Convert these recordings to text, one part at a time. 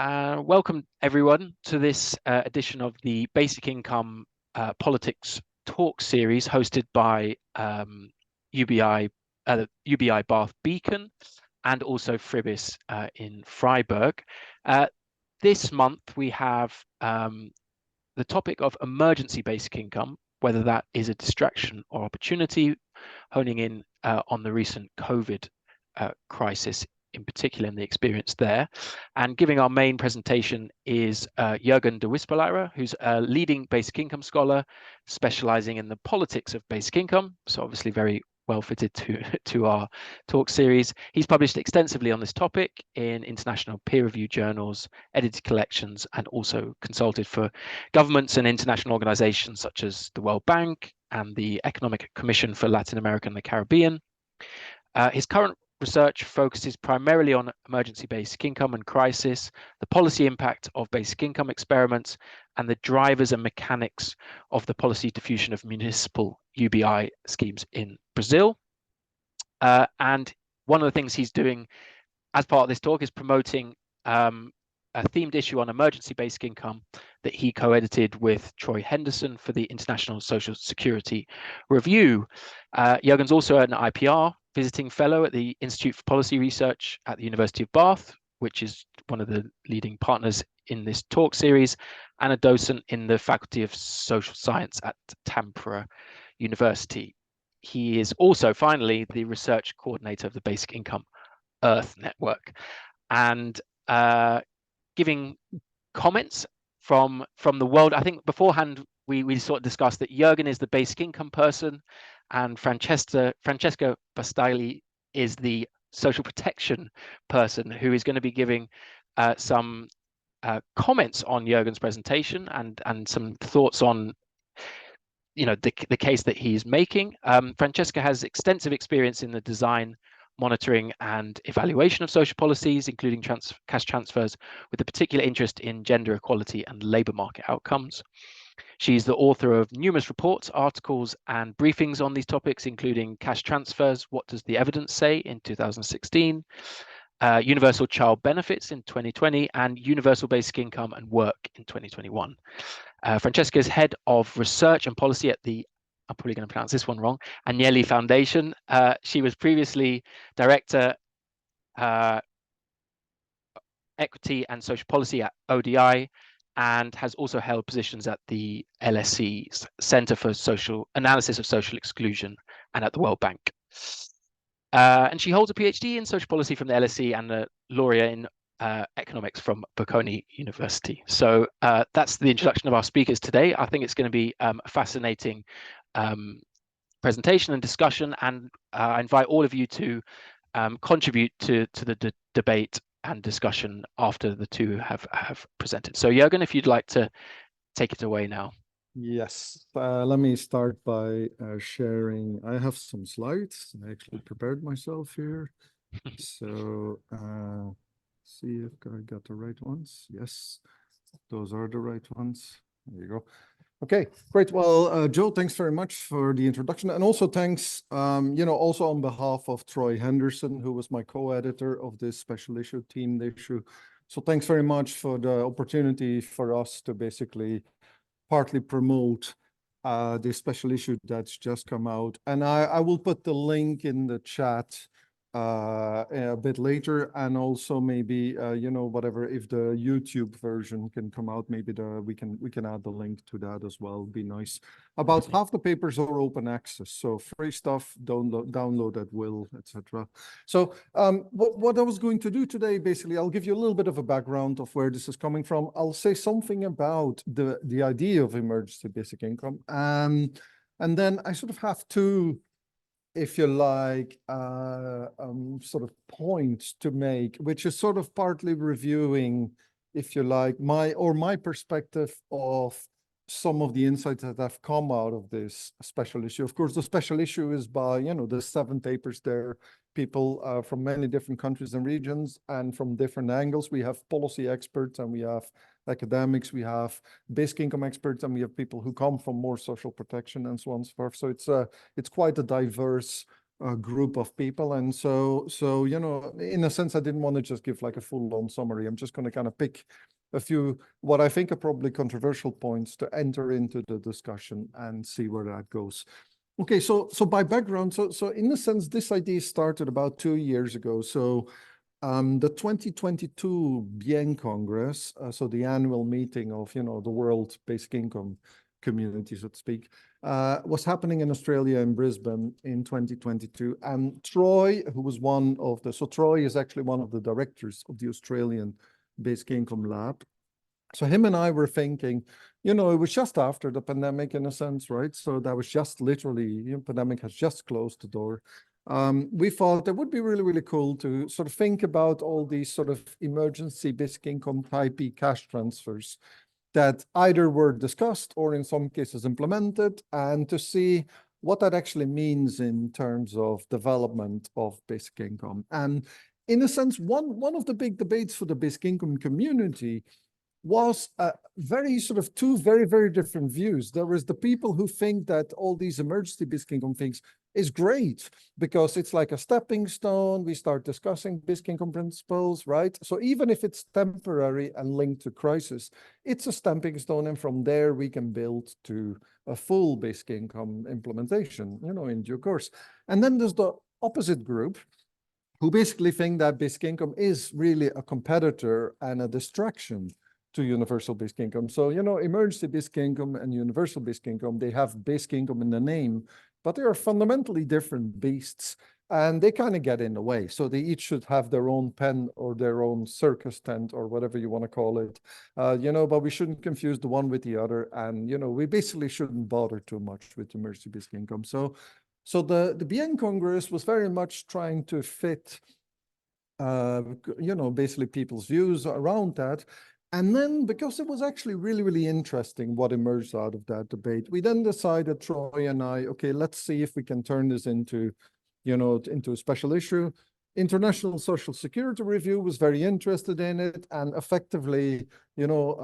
Welcome everyone to this edition of the Basic Income Politics Talk series hosted by UBI Bath Beacon and also Fribis in Freiburg. This month we have the topic of emergency basic income, whether that is a distraction or opportunity, honing in on the recent COVID crisis in particular and the experience there. And giving our main presentation is Jurgen de Wispelaere, who's a leading basic income scholar specializing in the politics of basic income. So obviously very well fitted to our talk series. He's published extensively on this topic in international peer-reviewed journals, edited collections, and also consulted for governments and international organizations such as the World Bank and the Economic Commission for Latin America and the Caribbean. His current research focuses primarily on emergency basic income and crisis, the policy impact of basic income experiments, and the drivers and mechanics of the policy diffusion of municipal UBI schemes in Brazil. And one of the things he's doing as part of this talk is promoting a themed issue on emergency basic income that he co-edited with Troy Henderson for the International Social Security Review. Jurgen's also an IPR visiting fellow at the Institute for Policy Research at the University of Bath, which is one of the leading partners in this talk series, and a docent in the Faculty of Social Science at Tampere University. He is also, finally, the research coordinator of the Basic Income Earth Network, and giving comments from the world. I think beforehand we sort of discussed that Jurgen is the basic income person and Francesca Bastagli is the social protection person, who is going to be giving some comments on Jurgen's presentation and some thoughts on the case that he's making. Francesca has extensive experience in the design, monitoring and evaluation of social policies, including cash transfers, with a particular interest in gender equality and labour market outcomes. She's the author of numerous reports, articles and briefings on these topics, including Cash Transfers, What Does the Evidence Say in 2016, Universal Child Benefits in 2020, and Universal Basic Income and Work in 2021. Francesca is head of research and policy at the, I'm probably going to pronounce this one wrong, Agnelli Foundation. She was previously director equity and social policy at ODI, and has also held positions at the LSE's Center for Social Analysis of Social Exclusion and at the World Bank. And she holds a PhD in social policy from the LSE and a laureate in economics from Bocconi University. So that's the introduction of our speakers today. I think it's going to be a fascinating presentation and discussion, and I invite all of you to contribute to the debate and discussion after the two have presented. So Jurgen, if you'd like to take it away now. Yes, let me start by sharing. I have some slides. I actually prepared myself here. So see if I got the right ones. Yes, those are the right ones. There you go. Okay, great. Well, Joe, thanks very much for the introduction. And also thanks, also on behalf of Troy Henderson, who was my co-editor of this special issue, themed issue. So thanks very much for the opportunity for us to basically partly promote this special issue that's just come out. And I will put the link in the chat a bit later, and also maybe whatever, if the YouTube version can come out, maybe we can add the link to that as well. Be nice. About half the papers are open access, so free stuff, download at will, etc. So what I was going to do today, basically, I'll give you a little bit of a background of where this is coming from. I'll say something about the idea of emergency basic income, and then I sort of have two, if you like, sort of points to make, which is sort of partly reviewing, if you like, my perspective of some of the insights that have come out of this special issue. Of course, the special issue is by, the 7 papers there, people from many different countries and regions and from different angles. We have policy experts and we have academics, we have basic income experts, and we have people who come from more social protection and so on and so forth. So it's quite a diverse group of people. And so, you know, in a sense, I didn't want to just give like a full-on summary. I'm just going to kind of pick a few, what I think are probably controversial points to enter into the discussion and see where that goes. Okay, so by background, so in a sense, this idea started about 2 years ago. So the 2022 Bien Congress, so the annual meeting of, you know, the World Basic Income Community, so to speak, was happening in Australia in Brisbane in 2022. And Troy, who was one of the, so Troy is actually one of the directors of the Australian Basic Income Lab. So him and I were thinking, you know, it was just after the pandemic in a sense, right? So that was just literally, you know, pandemic has just closed the door. We thought it would be really, really cool to sort of think about all these sort of emergency basic income type E cash transfers that either were discussed or in some cases implemented, and to see what that actually means in terms of development of basic income. And in a sense, one of the big debates for the basic income community was very sort of two very, very different views. There was the people who think that all these emergency basic income things is great because it's like a stepping stone. We start discussing basic income principles, right? So even if it's temporary and linked to crisis, it's a stepping stone. And from there, we can build to a full basic income implementation, you know, in due course. And then there's the opposite group who basically think that basic income is really a competitor and a distraction to universal basic income. So, you know, emergency basic income and universal basic income, they have basic income in the name, but they are fundamentally different beasts, and they kind of get in the way. So they each should have their own pen or their own circus tent or whatever you want to call it, you know, but we shouldn't confuse the one with the other. And, you know, we basically shouldn't bother too much with emergency basic income. So the Bien Congress was very much trying to fit, you know, basically people's views around that. And then, because it was actually really, really interesting what emerged out of that debate, we then decided, Troy and I, okay, let's see if we can turn this into, you know, into a special issue. International Social Security Review was very interested in it, and effectively, you know,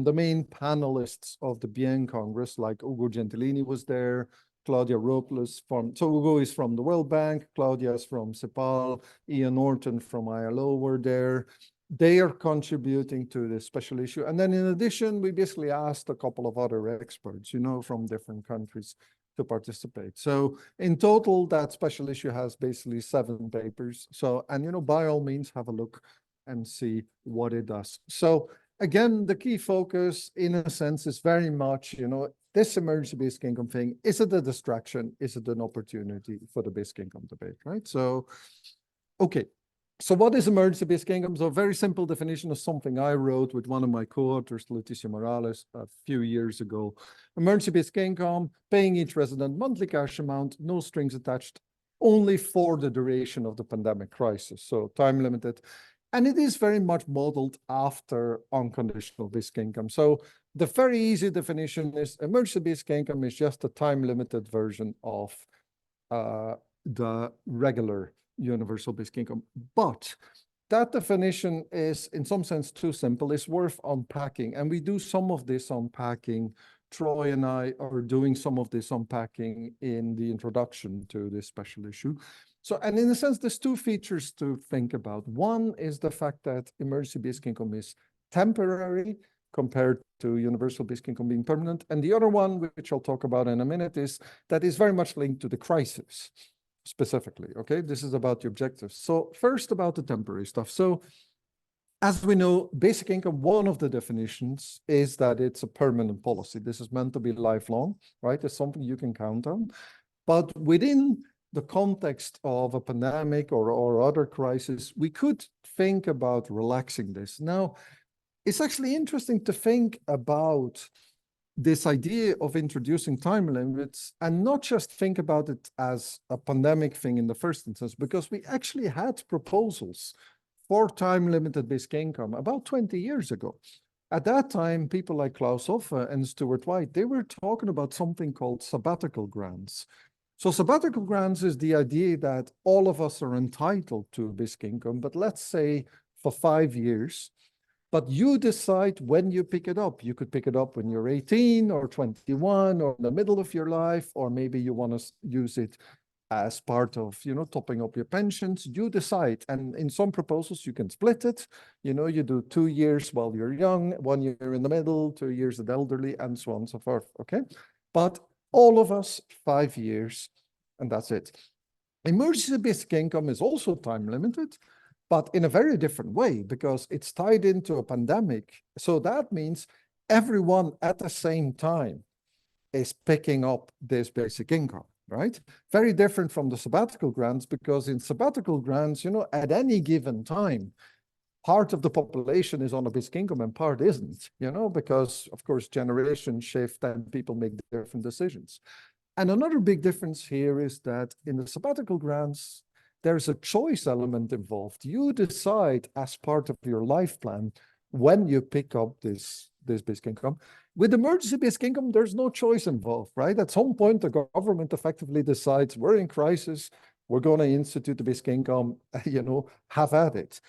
the main panelists of the Bien Congress, like Ugo Gentilini was there, Claudia Robles so Ugo is from the World Bank, Claudia is from CEPAL, Ian Norton from ILO were there. They are contributing to this special issue. And then in addition, we basically asked a couple of other experts, you know, from different countries to participate. So in total, that special issue has basically 7 papers. So, and, you know, by all means, have a look and see what it does. So again, the key focus in a sense is very much, you know, this emergency basic income thing, is it a distraction? Is it an opportunity for the basic income debate, right? So, okay. So what is emergency basic income? So a very simple definition of something I wrote with one of my co-authors, Leticia Morales, a few years ago. Emergency basic income, paying each resident monthly cash amount, no strings attached, only for the duration of the pandemic crisis. So time limited. And it is very much modeled after unconditional basic income. So the very easy definition is emergency basic income is just a time limited version of the regular universal basic income. But that definition is in some sense too simple. It's worth unpacking. And we do some of this unpacking. Troy and I are doing some of this unpacking in the introduction to this special issue. So, and in a sense, there's 2 features to think about. One is the fact that emergency basic income is temporary compared to universal basic income being permanent. And the other one, which I'll talk about in a minute, is that is very much linked to the crisis. Specifically, okay? This is about the objectives. So first about the temporary stuff. So as we know, basic income, one of the definitions is that it's a permanent policy. This is meant to be lifelong, right? It's something you can count on. But within the context of a pandemic or other crisis, we could think about relaxing this. Now, it's actually interesting to think about this idea of introducing time limits and not just think about it as a pandemic thing in the first instance, because we actually had proposals for time limited basic income about 20 years ago. At that time, people like Klaus Hoffe and Stuart White, they were talking about something called sabbatical grants. So sabbatical grants is the idea that all of us are entitled to basic income, but let's say for 5 years, but you decide when you pick it up. You could pick it up when you're 18 or 21 or in the middle of your life, or maybe you want to use it as part of, topping up your pensions. You decide. And in some proposals, you can split it. You do 2 years while you're young, 1 year in the middle, 2 years at elderly, and so on and so forth. Okay. But all of us, 5 years, and that's it. Emergency basic income is also time limited, but in a very different way because it's tied into a pandemic. So that means everyone at the same time is picking up this basic income, right? Very different from the sabbatical grants, because in sabbatical grants, at any given time, part of the population is on a basic income and part isn't, because of course, generations shift and people make different decisions. And another big difference here is that in the sabbatical grants, there's a choice element involved. You decide as part of your life plan when you pick up this basic income. With emergency basic income, there's no choice involved, right? At some point, the government effectively decides we're in crisis, we're going to institute the basic income, have at it.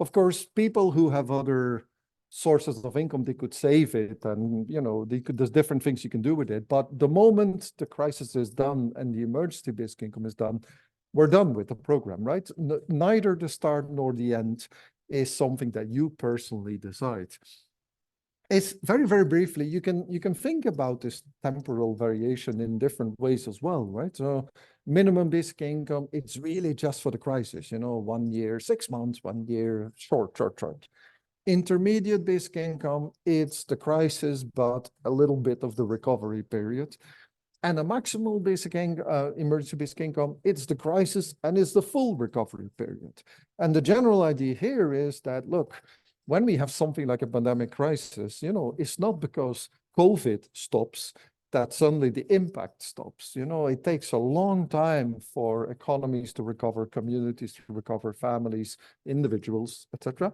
Of course, people who have other sources of income, they could save it, and there's different things you can do with it. But the moment the crisis is done and the emergency basic income is done, we're done with the program, right? Neither the start nor the end is something that you personally decide. It's very, very briefly, you can think about this temporal variation in different ways as well, right? So minimum basic income, it's really just for the crisis, 1 year, 6 months, 1 year, short. Intermediate basic income, it's the crisis, but a little bit of the recovery period. And a maximal basic emergency basic income, it's the crisis and it's the full recovery period. And the general idea here is that, look, when we have something like a pandemic crisis, it's not because COVID stops that suddenly the impact stops. It takes a long time for economies to recover, communities to recover, families, individuals, etc.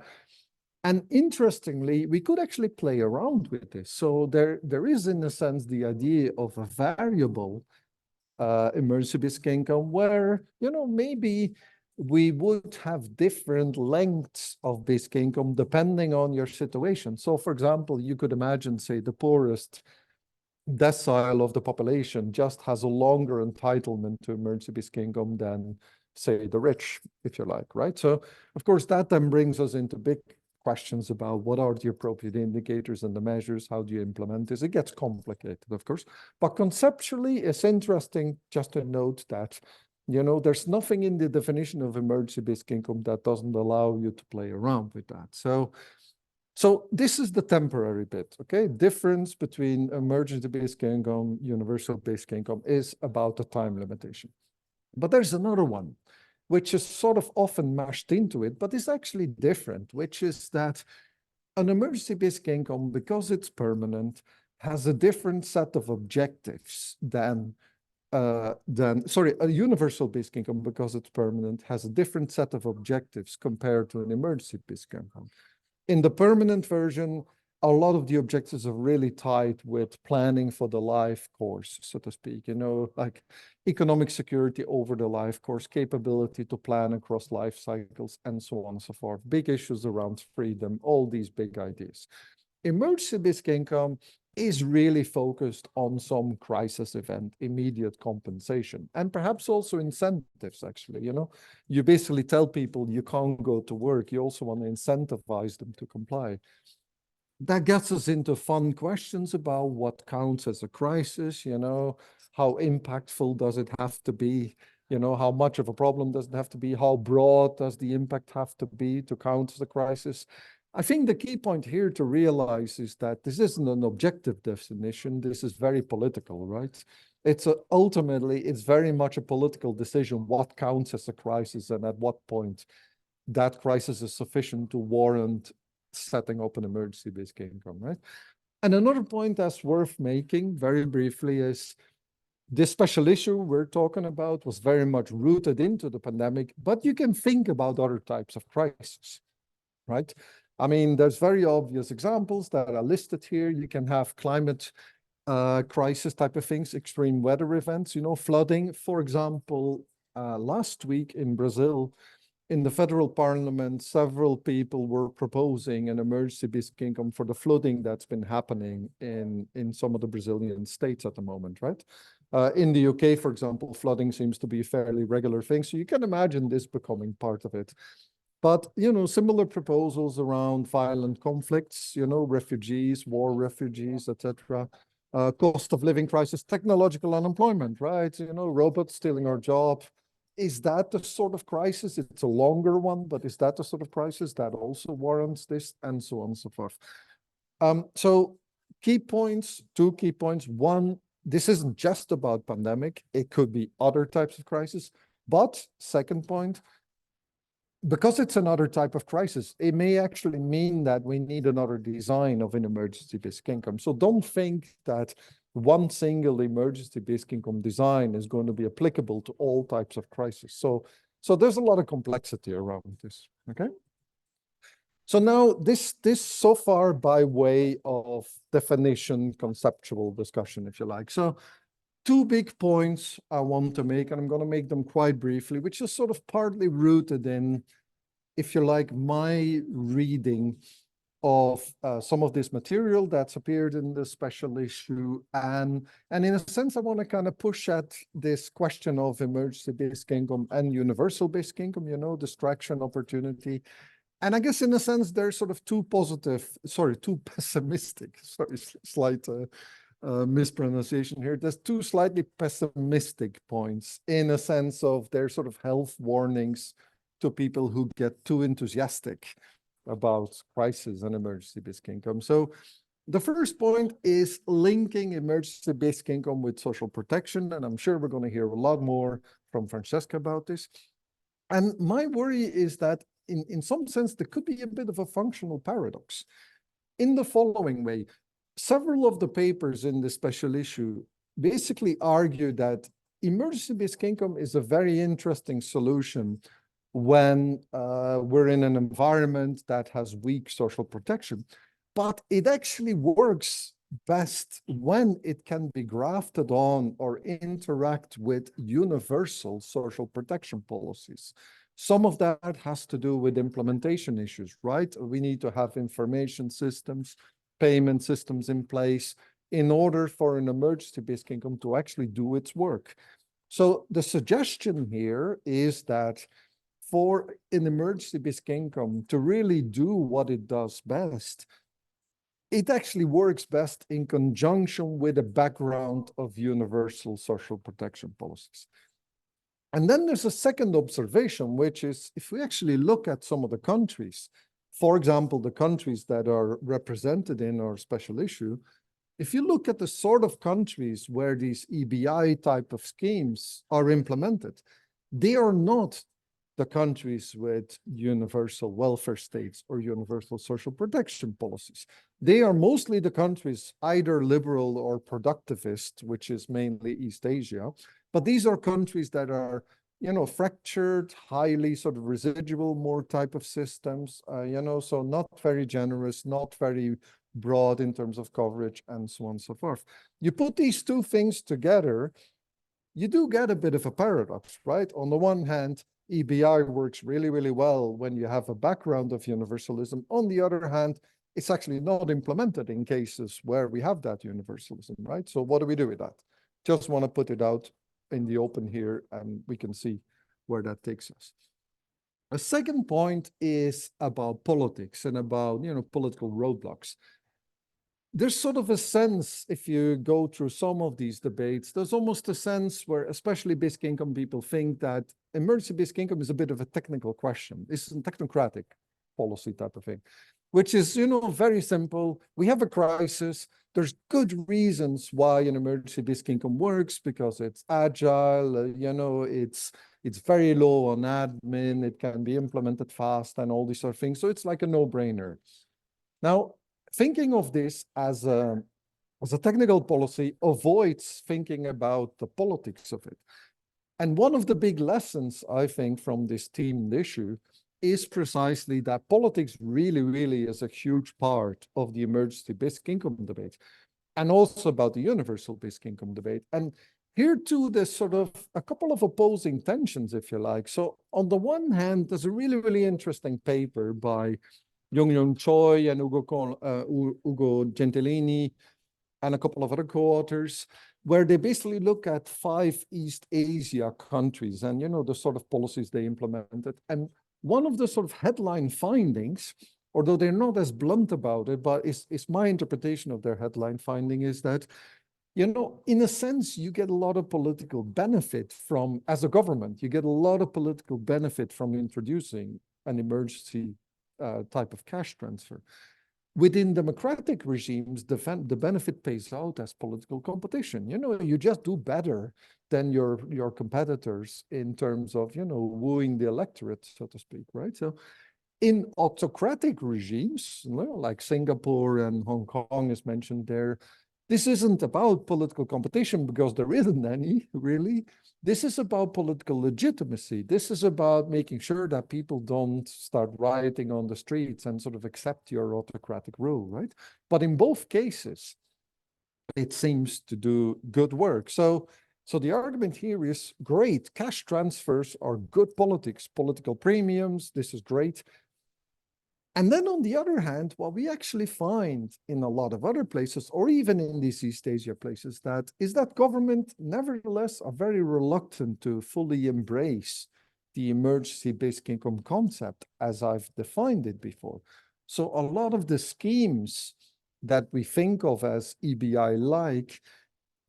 And interestingly, we could actually play around with this. So there is, in a sense, the idea of a variable emergency basic income where, maybe we would have different lengths of basic income depending on your situation. So, for example, you could imagine, say, the poorest decile of the population just has a longer entitlement to emergency basic income than, say, the rich, if you like, right? So, of course, that then brings us into big questions about what are the appropriate indicators and the measures, how do you implement this? It gets complicated, of course, but conceptually, it's interesting just to note that, there's nothing in the definition of emergency basic income that doesn't allow you to play around with that. So this is the temporary bit, okay? Difference between emergency basic income, universal basic income is about the time limitation. But there's another one, which is sort of often mashed into it, but is actually different, which is that an emergency basic income, because it's permanent, has a different set of objectives than a universal basic income, because it's permanent, has a different set of objectives compared to an emergency basic income. In the permanent version, a lot of the objectives are really tied with planning for the life course, so to speak, like economic security over the life course, capability to plan across life cycles, and so on and so forth. Big issues around freedom, all these big ideas. Emergency basic income is really focused on some crisis event, immediate compensation, and perhaps also incentives, actually. You basically tell people you can't go to work. You also want to incentivize them to comply. That gets us into fun questions about what counts as a crisis, how impactful does it have to be? How much of a problem does it have to be? How broad does the impact have to be to count as a crisis? I think the key point here to realize is that this isn't an objective definition. This is very political, right? Ultimately, it's very much a political decision what counts as a crisis and at what point that crisis is sufficient to warrant setting up an emergency basic income, right? And another point that's worth making very briefly is this special issue we're talking about was very much rooted into the pandemic, but you can think about other types of crises, right? I mean, there's very obvious examples that are listed here. You can have climate crisis type of things, extreme weather events, flooding. For example, last week in Brazil, in the federal parliament, several people were proposing an emergency basic income for the flooding that's been happening in some of the Brazilian states at the moment, right? In the UK, for example, flooding seems to be a fairly regular thing. So you can imagine this becoming part of it. But, similar proposals around violent conflicts, refugees, war refugees, etc. Cost of living crisis, technological unemployment, right? Robots stealing our job. Is that the sort of crisis? It's a longer one, but is that the sort of crisis that also warrants this, and so on and so forth? So key points, two key points. One, this isn't just about pandemic. It could be other types of crisis. But second point, because it's another type of crisis, it may actually mean that we need another design of an emergency basic income. So don't think that one single emergency basic income design is going to be applicable to all types of crisis. So there's a lot of complexity around this, okay? So now this so far by way of definition, conceptual discussion, if you like. So two big points I want to make, and I'm going to make them quite briefly, which is sort of partly rooted in, if you like, my reading of some of this material that's appeared in the special issue. And in a sense, I want to kind of push at this question of emergency basic income and universal basic income, distraction, opportunity. And I guess in a sense, they're sort of too pessimistic, slight mispronunciation here. There's two slightly pessimistic points in a sense of their sort of health warnings to people who get too enthusiastic about crisis and emergency basic income. So the first point is linking emergency basic income with social protection. And I'm sure we're going to hear a lot more from Francesca about this. And my worry is that in some sense, there could be a bit of a functional paradox in the following way. Several of the papers in the special issue basically argue that emergency basic income is a very interesting solution when we're in an environment that has weak social protection, but it actually works best when it can be grafted on or interact with universal social protection policies. Some of that has to do with implementation issues, right? We need to have information systems, payment systems in place in order for an emergency basic income to actually do its work. So the suggestion here is that for an emergency basic income to really do what it does best, it actually works best in conjunction with a background of universal social protection policies. And then there's a second observation, which is if we actually look at some of the countries, for example, the countries that are represented in our special issue, if you look at the sort of countries where these EBI type of schemes are implemented, they are not the countries with universal welfare states or universal social protection policies. They are mostly the countries either liberal or productivist, which is mainly East Asia. But these are countries that are, fractured, highly sort of residual, more type of systems, so not very generous, not very broad in terms of coverage, and so on and so forth. You put these two things together, you do get a bit of a paradox, right? On the one hand, EBI works really, really well when you have a background of universalism. On the other hand, it's actually not implemented in cases where we have that universalism, right? So what do we do with that? Just want to put it out in the open here, and we can see where that takes us. A second point is about politics and about, political roadblocks. There's sort of a sense, if you go through some of these debates, there's almost a sense where especially basic income people think that emergency basic income is a bit of a technical question. This is a technocratic policy type of thing, which is, very simple. We have a crisis. There's good reasons why an emergency basic income works because it's agile, it's very low on admin, it can be implemented fast and all these sort of things. So it's like a no-brainer. Now, thinking of this as a technical policy avoids thinking about the politics of it. And one of the big lessons, I think, from this themed issue is precisely that politics really, really is a huge part of the emergency basic income debate, and also about the universal basic income debate. And here too, there's sort of a couple of opposing tensions, if you like. So on the one hand, there's a really, really interesting paper by Young Choi and Ugo Gentilini and a couple of other co-authors where they basically look at 5 East Asia countries and, the sort of policies they implemented. And one of the sort of headline findings, although they're not as blunt about it, but it's my interpretation of their headline finding, is that, in a sense, you get a lot of political benefit from, as a government, you get a lot of political benefit from introducing an emergency type of cash transfer. Within democratic regimes, the benefit pays out as political competition. You just do better than your competitors in terms of, wooing the electorate, so to speak, right? So in autocratic regimes, like Singapore and Hong Kong is mentioned there, this isn't about political competition because there isn't any, really. This is about political legitimacy. This is about making sure that people don't start rioting on the streets and sort of accept your autocratic rule, right? But in both cases, it seems to do good work. So the argument here is great. Cash transfers are good politics, political premiums. This is great. And then on the other hand, what we actually find in a lot of other places, or even in these East Asia places, that government nevertheless are very reluctant to fully embrace the emergency basic income concept as I've defined it before. So a lot of the schemes that we think of as EBI-like,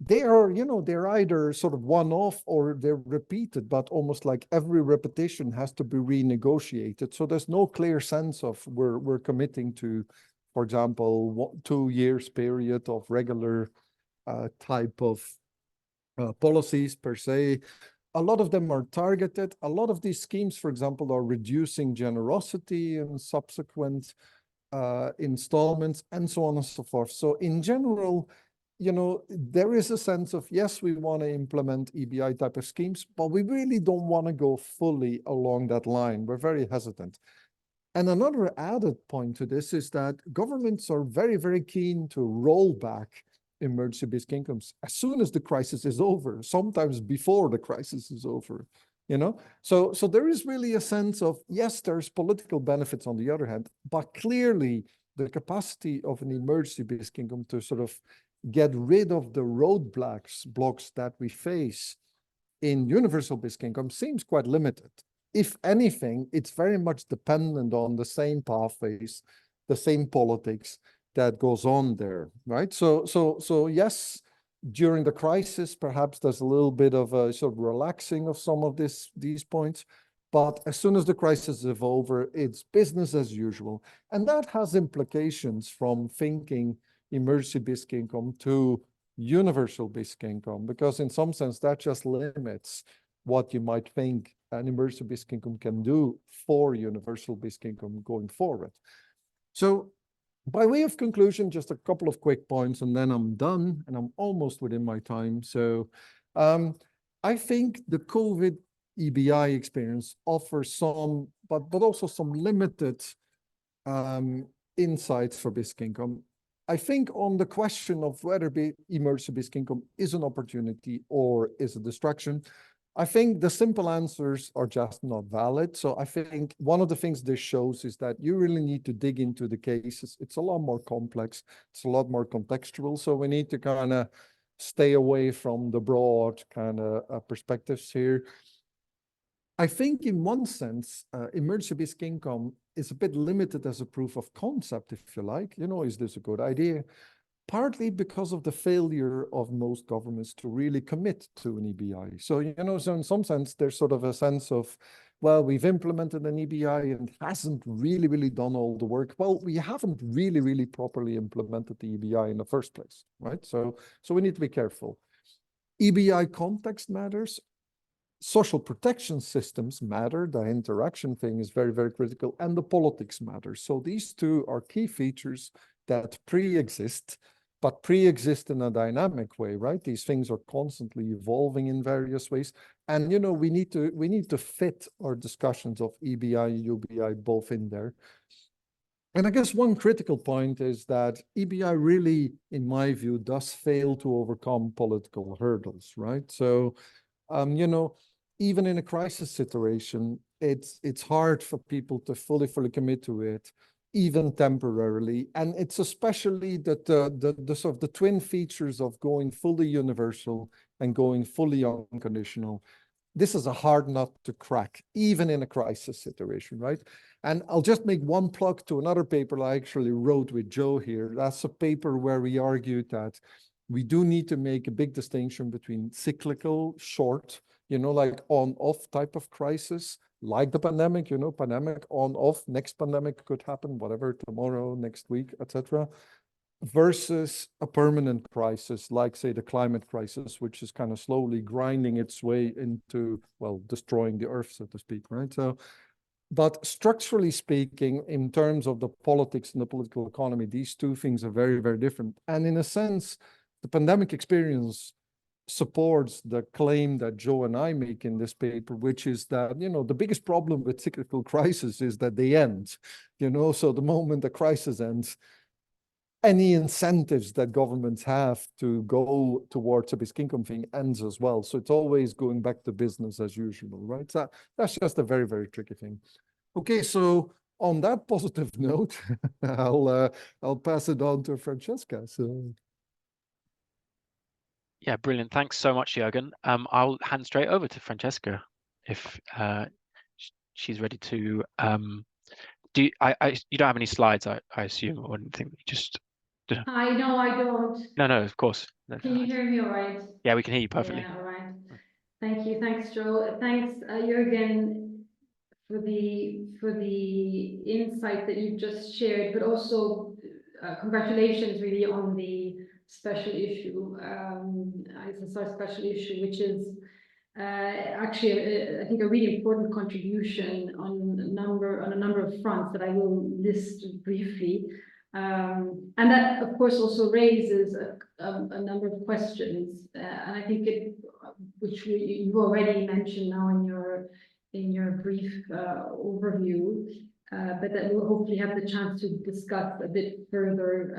they're either sort of one-off or they're repeated, but almost like every repetition has to be renegotiated. So there's no clear sense of we're committing to, for example, 2 years period of regular type of policies per se. A lot of them are targeted. A lot of these schemes, for example, are reducing generosity and subsequent installments and so on and so forth. So in general, there is a sense of, yes, we want to implement EBI type of schemes, but we really don't want to go fully along that line. We're very hesitant. And another added point to this is that governments are very, very keen to roll back emergency basic incomes as soon as the crisis is over, sometimes before the crisis is over. So there is really a sense of, yes, there's political benefits on the other hand, but clearly the capacity of an emergency basic income to sort of get rid of the blocks that we face in universal basic income seems quite limited. If anything, it's very much dependent on the same pathways, the same politics that goes on there, right? So yes, during the crisis, perhaps there's a little bit of a sort of relaxing of some of these points, but as soon as the crisis is over, it's business as usual. And that has implications from thinking emergency basic income to universal basic income, because in some sense that just limits what you might think an emergency basic income can do for universal basic income going forward. So by way of conclusion, just a couple of quick points and then I'm done and I'm almost within my time. So I think the COVID EBI experience offers some, but also some limited insights for basic income. I think on the question of whether emergency basic income is an opportunity or is a distraction, I think the simple answers are just not valid. So I think one of the things this shows is that you really need to dig into the cases. It's a lot more complex. It's a lot more contextual. So we need to kind of stay away from the broad kind of perspectives here. I think in one sense, emergency basic income is a bit limited as a proof of concept, if you like. Is this a good idea? Partly because of the failure of most governments to really commit to an EBI. So, so in some sense, there's sort of a sense of, well, we've implemented an EBI and it hasn't really done all the work. Well, we haven't really properly implemented the EBI in the first place, right? So we need to be careful. EBI context matters. Social protection systems matter. The interaction thing is very critical, and the politics matter. So these two are key features that pre-exist, but pre-exist in a dynamic way, right? These things are constantly evolving in various ways. And, we need to fit our discussions of EBI and UBI both in there. And I guess one critical point is that EBI really, in my view, does fail to overcome political hurdles, right? So, even in a crisis situation, it's hard for people to fully commit to it, even temporarily. And it's especially that the sort of the twin features of going fully universal and going fully unconditional. This is a hard nut to crack, even in a crisis situation, right? And I'll just make one plug to another paper I actually wrote with Joe here. That's a paper where we argued that we do need to make a big distinction between cyclical, short, like on-off type of crisis, like the pandemic, pandemic on-off, next pandemic could happen, whatever, tomorrow, next week, etc., versus a permanent crisis, like, say, the climate crisis, which is kind of slowly grinding its way into, well, destroying the earth, so to speak, right? So, but structurally speaking, in terms of the politics and the political economy, these two things are very, very different. And in a sense, the pandemic experience supports the claim that Joe and I make in this paper, which is that, the biggest problem with cyclical crisis is that they end, so the moment the crisis ends, any incentives that governments have to go towards a basic income thing ends as well. So it's always going back to business as usual, right? So that's just a very, very tricky thing. Okay, so on that positive note, I'll pass it on to Francesca. So yeah, brilliant. Thanks so much, Jurgen. I'll hand straight over to Francesca if she's ready to. You don't have any slides, I assume, or anything. You just. I know I don't. No, of course. Can you hear me all right? Yeah, we can hear you perfectly. Yeah, all right. Thank you. Thanks, Joe. Thanks, Jurgen, for the insight that you've just shared, but also congratulations really on the special issue. It's our special issue, which is actually, I think a really important contribution on a number of fronts that I will list briefly. And that, of course, also raises a number of questions, and I think which you've already mentioned now in your brief overview, but that we'll hopefully have the chance to discuss a bit further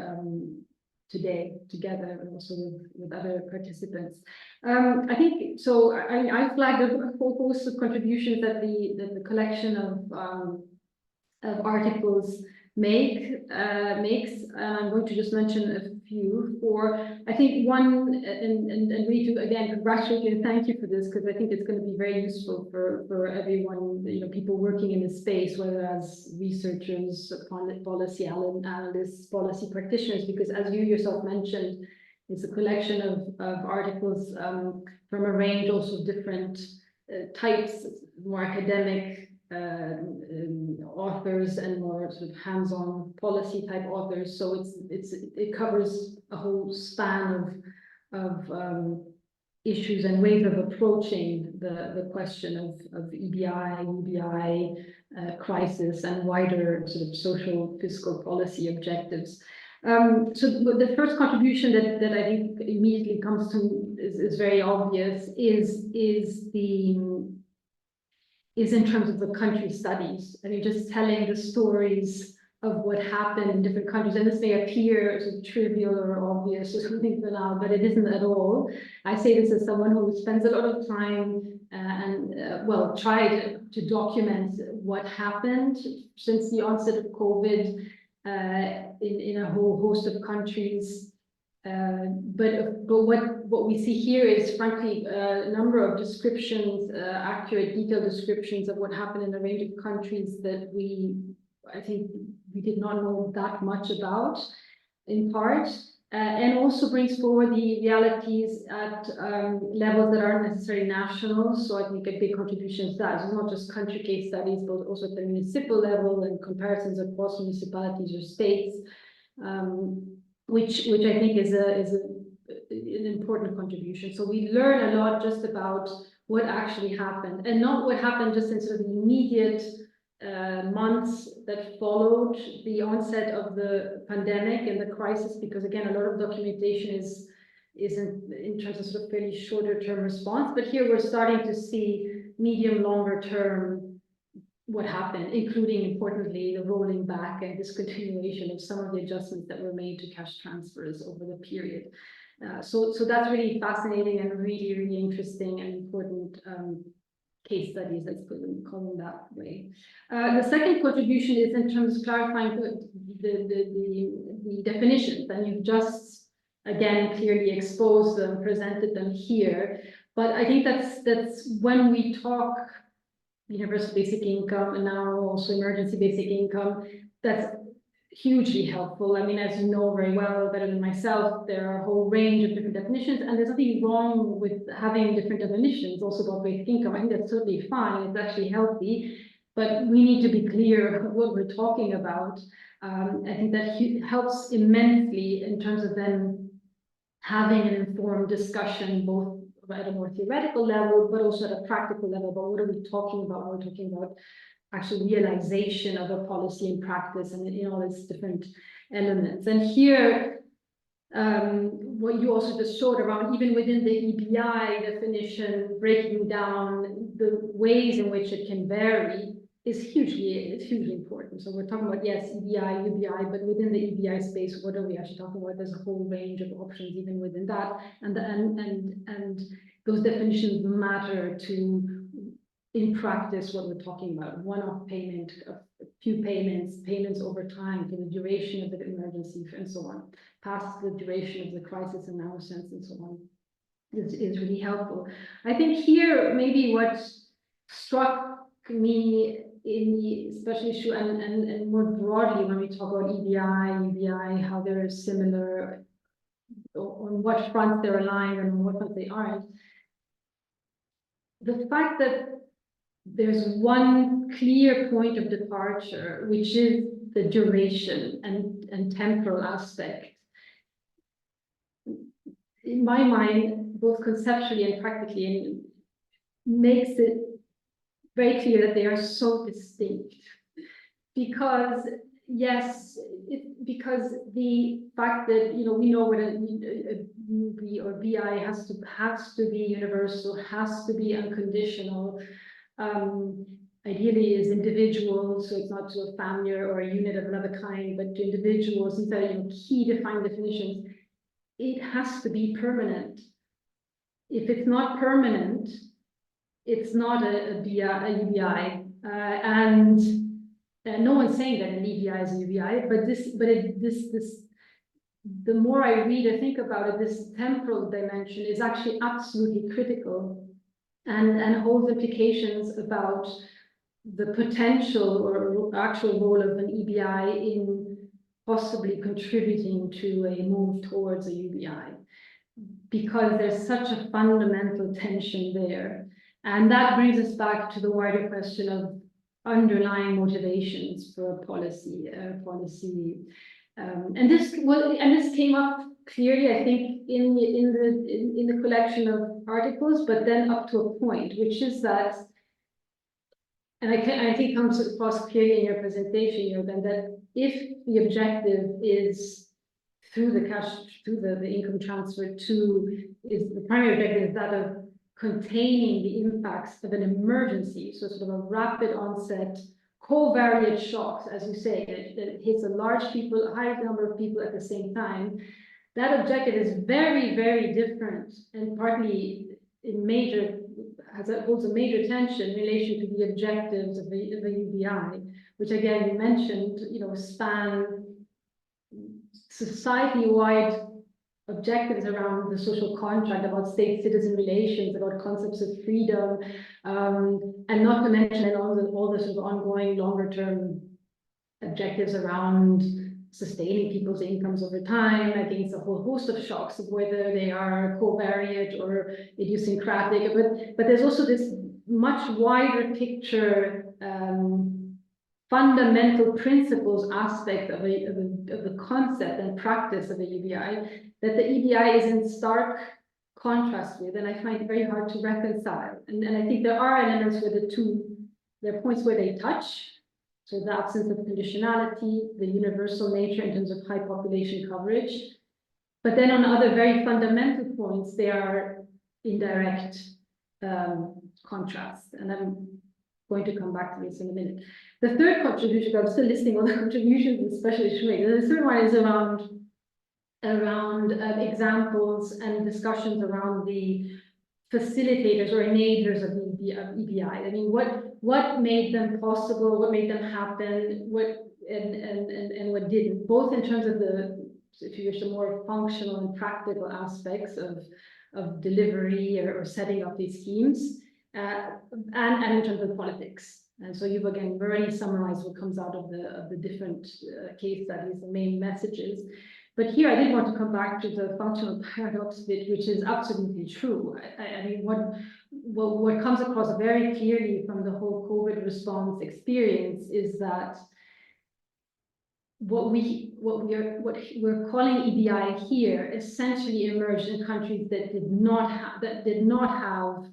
today together, and also with other participants. I think so. I flagged a whole host of contributions that the collection of articles makes, and I'm going to just mention a few. I think one, and really to again congratulate you and thank you for this, because I think it's going to be very useful for everyone, people working in this space, whether as researchers, policy analysts, policy practitioners, because as you yourself mentioned, it's a collection of articles from a range also of different types, more academic authors and more sort of hands-on policy type authors. So it covers a whole span of issues and ways of approaching the question of EBI, UBI, crisis, and wider sort of social fiscal policy objectives. So the first contribution that I think immediately comes to is very obvious is in terms of the country studies. I mean, just telling the stories of what happened in different countries. And this may appear sort of trivial or obvious or something banal, but it isn't at all. I say this as someone who spends a lot of time well, tried to document what happened since the onset of COVID in a whole host of countries. But what we see here is frankly a number of descriptions, accurate, detailed descriptions of what happened in a range of countries that I think we did not know that much about, in part, and also brings forward the realities at levels that aren't necessarily national. So I think a big contribution to that is not just country case studies, but also at the municipal level and comparisons across municipalities or states. Which I think is an important contribution. So we learn a lot just about what actually happened, and not what happened just in sort of the immediate months that followed the onset of the pandemic and the crisis, because again, a lot of documentation is in terms of sort of fairly shorter term response. But here we're starting to see medium, longer term what happened, including, importantly, the rolling back and discontinuation of some of the adjustments that were made to cash transfers over the period. So that's really fascinating and really, really interesting and important case studies, let's call them that way. The second contribution is in terms of clarifying the definitions, and you've just again clearly exposed them, presented them here. But I think that's when we talk universal basic income and now also emergency basic income, that's hugely helpful. I mean, as you know very well, better than myself, there are a whole range of different definitions, and there's nothing wrong with having different definitions also about basic income. I think that's totally fine. It's actually healthy, but we need to be clear what we're talking about. I think that helps immensely in terms of then having an informed discussion, both at a more theoretical level, but also at a practical level. But what are we talking about when we're talking about actual realization of a policy in practice and in all its different elements? And here, what you also just showed around, even within the EBI definition, breaking down the ways in which it can vary is hugely important. So we're talking about, yes, EBI, UBI, but within the EBI space, what are we actually talking about? There's a whole range of options even within that, and those definitions matter to, in practice, what we're talking about: one-off payment, a few payments over time for the duration of the emergency, and so on, past the duration of the crisis in our sense, and so on, is really helpful. I think here maybe what struck me in the special issue and more broadly when we talk about EBI, UBI, how they're similar, on what front they're aligned and on what front they aren't. The fact that there's one clear point of departure, which is the duration and temporal aspect. In my mind, both conceptually and practically, makes it very clear that they are so distinct. Because yes, because the fact that we know what a UB or BI has to be universal, has to be unconditional. Ideally is individual, so it's not to a family or a unit of another kind, but to individuals. These are key defined definitions. It has to be permanent. If it's not permanent, it's not a UBI, and no one's saying that an EBI is a UBI, but the more I read or think about it, this temporal dimension is actually absolutely critical, and holds implications about the potential or actual role of an EBI in possibly contributing to a move towards a UBI, because there's such a fundamental tension there. And that brings us back to the wider question of underlying motivations for a policy. And this came up clearly, I think, in the collection of articles, but then up to a point, which is that, and I think comes across clearly in your presentation, Jurgen, that if the objective is through the income transfer is the primary objective is that of containing the impacts of an emergency, so sort of a rapid onset covariate shocks, as you say, that hits a high number of people at the same time. That objective is very, very different, and partly holds a major tension in relation to the objectives of the UBI, which again you mentioned, span society-wide objectives around the social contract, about state-citizen relations, about concepts of freedom, and not to mention all the sort of ongoing longer-term objectives around sustaining people's incomes over time against a whole host of shocks, of whether they are covariate or idiosyncratic. But there's also this much wider picture, fundamental principles aspect of the concept and practice of a UBI that the EBI is in stark contrast with, and I find it very hard to reconcile. And I think there are elements where there are points where they touch. So the absence of conditionality, the universal nature in terms of high population coverage. But then on other very fundamental points, they are in direct contrast. And I'm going to come back to this in a minute. The third contribution, I'm still listing all the contributions in special issue. The third one is around examples and discussions around the facilitators or enablers of EBI? I mean, what made them possible? What made them happen? And what didn't? Both in terms of the, if you wish, the more functional and practical aspects of delivery or setting up these schemes, and in terms of politics. And so you've again already summarized what comes out of the different case studies, the main messages. But here I did want to come back to the functional paradox bit, which is absolutely true. I mean, what comes across very clearly from the whole COVID response experience is that what we're calling EBI here essentially emerged in countries that did not have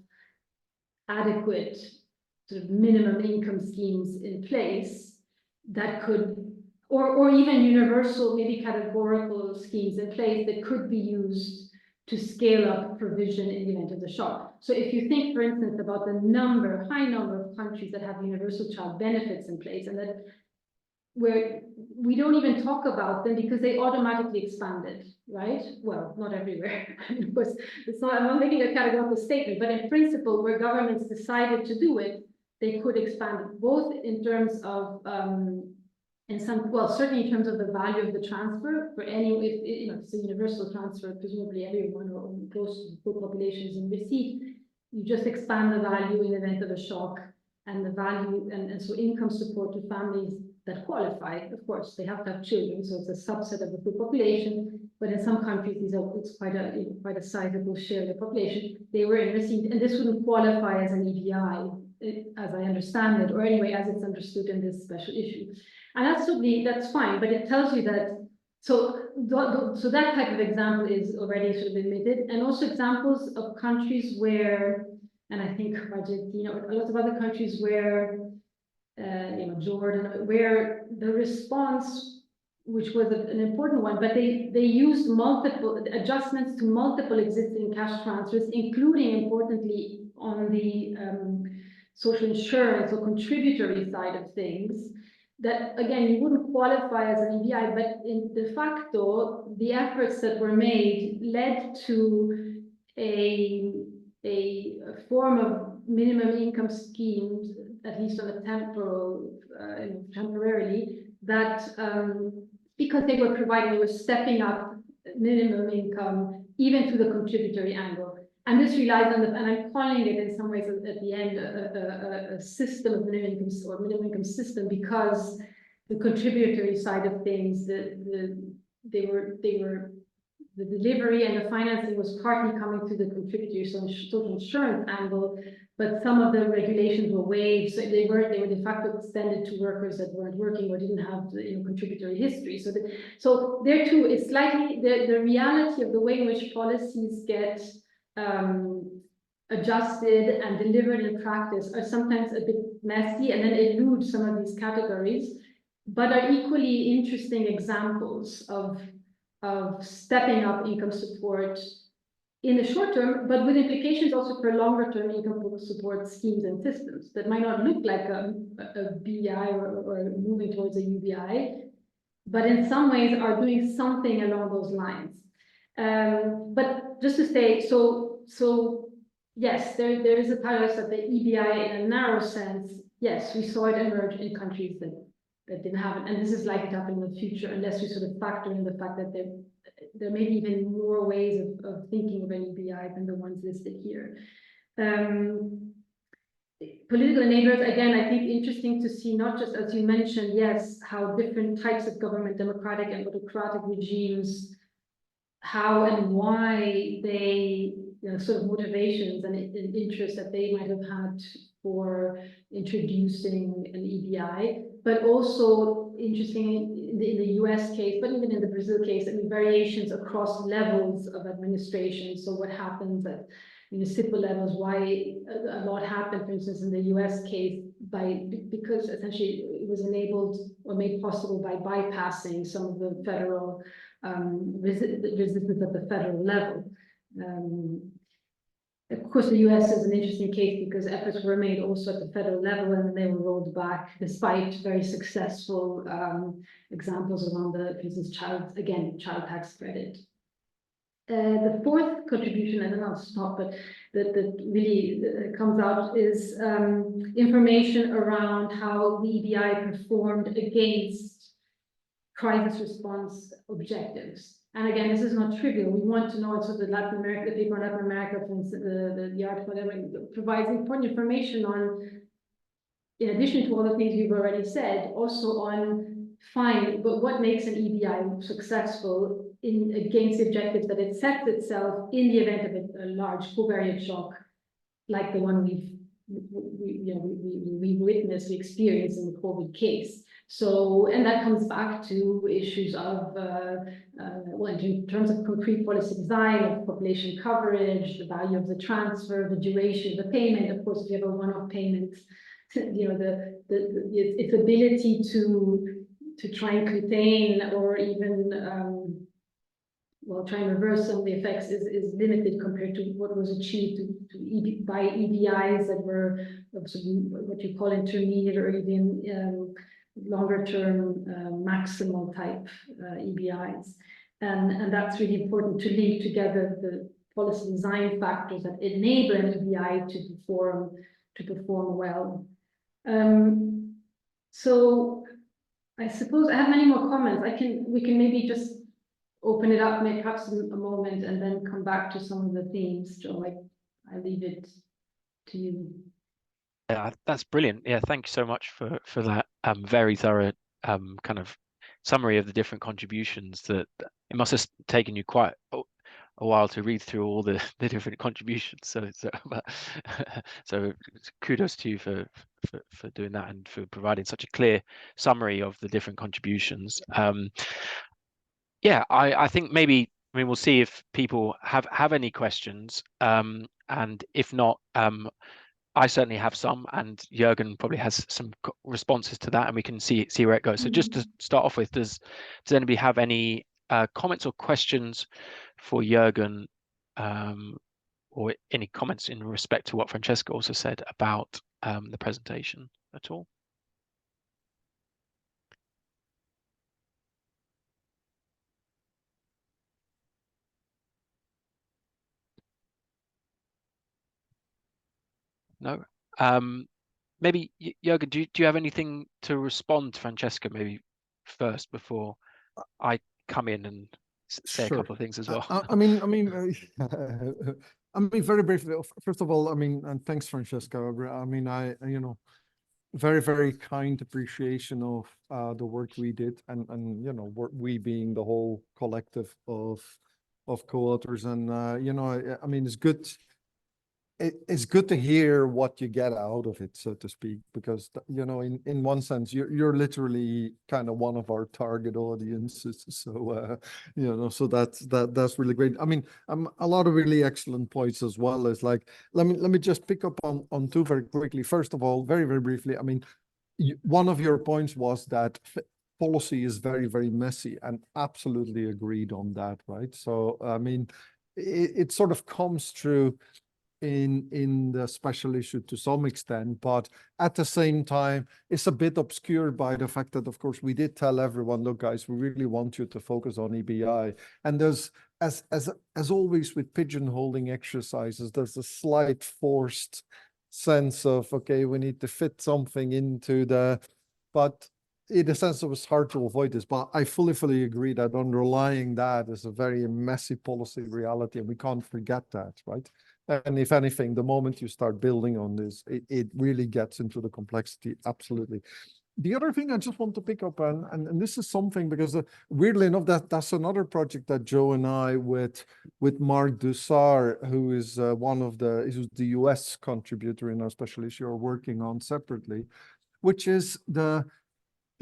adequate sort of minimum income schemes in place that could, or even universal, maybe categorical schemes in place that could be used to scale up provision in the event of the shock. So if you think, for instance, about the high number of countries that have universal child benefits in place, and that where we don't even talk about them because they automatically expanded, right? Well, not everywhere. Of course, I'm not making a categorical statement, but in principle, where governments decided to do it, they could expand it, both in terms of, certainly in terms of the value of the transfer for any, if it's a universal transfer, presumably everyone or close to the full population is in receipt, you just expand the value in the event of a shock, and the value, and so income support to families that qualify. Of course, they have to have children, so it's a subset of the full population. But in some countries, it's quite a sizable share of the population. They were in receipt, and this wouldn't qualify as an EBI, as I understand it, or anyway, as it's understood in this special issue. And that's fine, but it tells you that. So that type of example is already sort of admitted, and also examples of countries where, and I think Argentina, or lots of other countries where. Jordan, where the response, which was an important one, but they used multiple adjustments to multiple existing cash transfers, including, importantly, on the social insurance or contributory side of things, that, again, you wouldn't qualify as an EBI, but in de facto, the efforts that were made led to a form of minimum income schemes, at least on a temporarily, that because they were stepping up minimum income even to the contributory angle. And this relies on and I'm calling it in some ways at the end a system of minimum income or minimum income system, because the contributory side of things, the delivery and the financing was partly coming through the contributory social insurance angle, but some of the regulations were waived, so they were de facto extended to workers that weren't working or didn't have contributory history. So there too, it's slightly the reality of the way in which policies get adjusted and delivered in practice are sometimes a bit messy and then elude some of these categories, but are equally interesting examples of stepping up income support in the short term, but with implications also for longer term income support schemes and systems that might not look like a BI or moving towards a UBI, but in some ways are doing something along those lines. But just to say, so yes, there is a paradox that the EBI in a narrow sense, yes, we saw it emerge in countries that didn't have it, and this is likely to happen in the future unless we sort of factor in the fact that there may be even more ways of thinking of an EBI than the ones listed here. Political enablers, again, I think interesting to see, not just as you mentioned, yes, how different types of government, democratic and autocratic regimes, how and why they, sort of motivations and interests that they might have had for introducing an EBI, but also interesting in the US case, but even in the Brazil case, I mean, variations across levels of administration. So what happens at municipal levels, why a lot happened, for instance, in the US case, because essentially it was enabled or made possible by bypassing some of the federal resistance at the federal level. Of course, the US is an interesting case because efforts were made also at the federal level and then they were rolled back despite very successful examples around the, for instance, child tax credit. The fourth contribution, and then I'll stop, but that really comes out is information around how the EBI performed against crisis response objectives. And again, this is not trivial. We want to know also the Latin America, the paper on Latin America, for instance, the article provides important information on, in addition to all the things we've already said, also on fine, but what makes an EBI successful against the objectives that it sets itself in the event of a large covariant shock, like the one we witnessed, we experienced in the COVID case. So, and that comes back to issues of, well, in terms of concrete policy design, of population coverage, the value of the transfer, the duration of the payment. Of course, if you have a one-off payment, its ability to try and contain or even try and reverse some of the effects is limited compared to what was achieved by EBIs that were what you call intermediate or even longer term maximal type EBIs. And that's really important to link together the policy design factors that enable an EBI to perform well. So I suppose I have many more comments. We can maybe just open it up, maybe perhaps a moment, and then come back to some of the themes. Joe, I leave it to you. Yeah, that's brilliant. Yeah, thank you so much for that very thorough kind of summary of the different contributions. That it must have taken you quite a while to read through all the different contributions. So kudos to you for doing that and for providing such a clear summary of the different contributions. Yeah, I think maybe, I mean, we'll see if people have any questions, and if not, I certainly have some, and Jurgen probably has some responses to that, and we can see where it goes. So just to start off with, does anybody have any comments or questions for Jurgen, or any comments in respect to what Francesca also said about the presentation at all? No. Maybe Jurgen, do you have anything to respond to Francesca maybe first before I come in and say a couple of things as well? I mean, very briefly. First of all, I mean, and thanks, Francesca. I mean, very, very kind appreciation of the work we did, and we being the whole collective of co-authors, and I mean, it's good. It's good to hear what you get out of it, so to speak, because in one sense you're literally kind of one of our target audiences. So so that's really great. I mean, a lot of really excellent points as well. As like, let me just pick up on two very quickly. First of all, very, very briefly, I mean, one of your points was that policy is very, very messy, and absolutely agreed on that, right? So I mean, it sort of comes through in the special issue to some extent, but at the same time it's a bit obscured by the fact that, of course, we did tell everyone, look guys, we really want you to focus on EBI, and there's as always with pigeonholing exercises, there's a slight forced sense of, okay, we need to fit something into but in a sense it was hard to avoid this. But I fully agree that underlying that is a very messy policy reality, and we can't forget that, right? And if anything, the moment you start building on this, it really gets into the complexity. Absolutely. The other thing I just want to pick up on, and this is something because weirdly enough, that's another project that Joe and I with Mark Dussard, who is who's the US contributor in our special issue, are working on separately, which is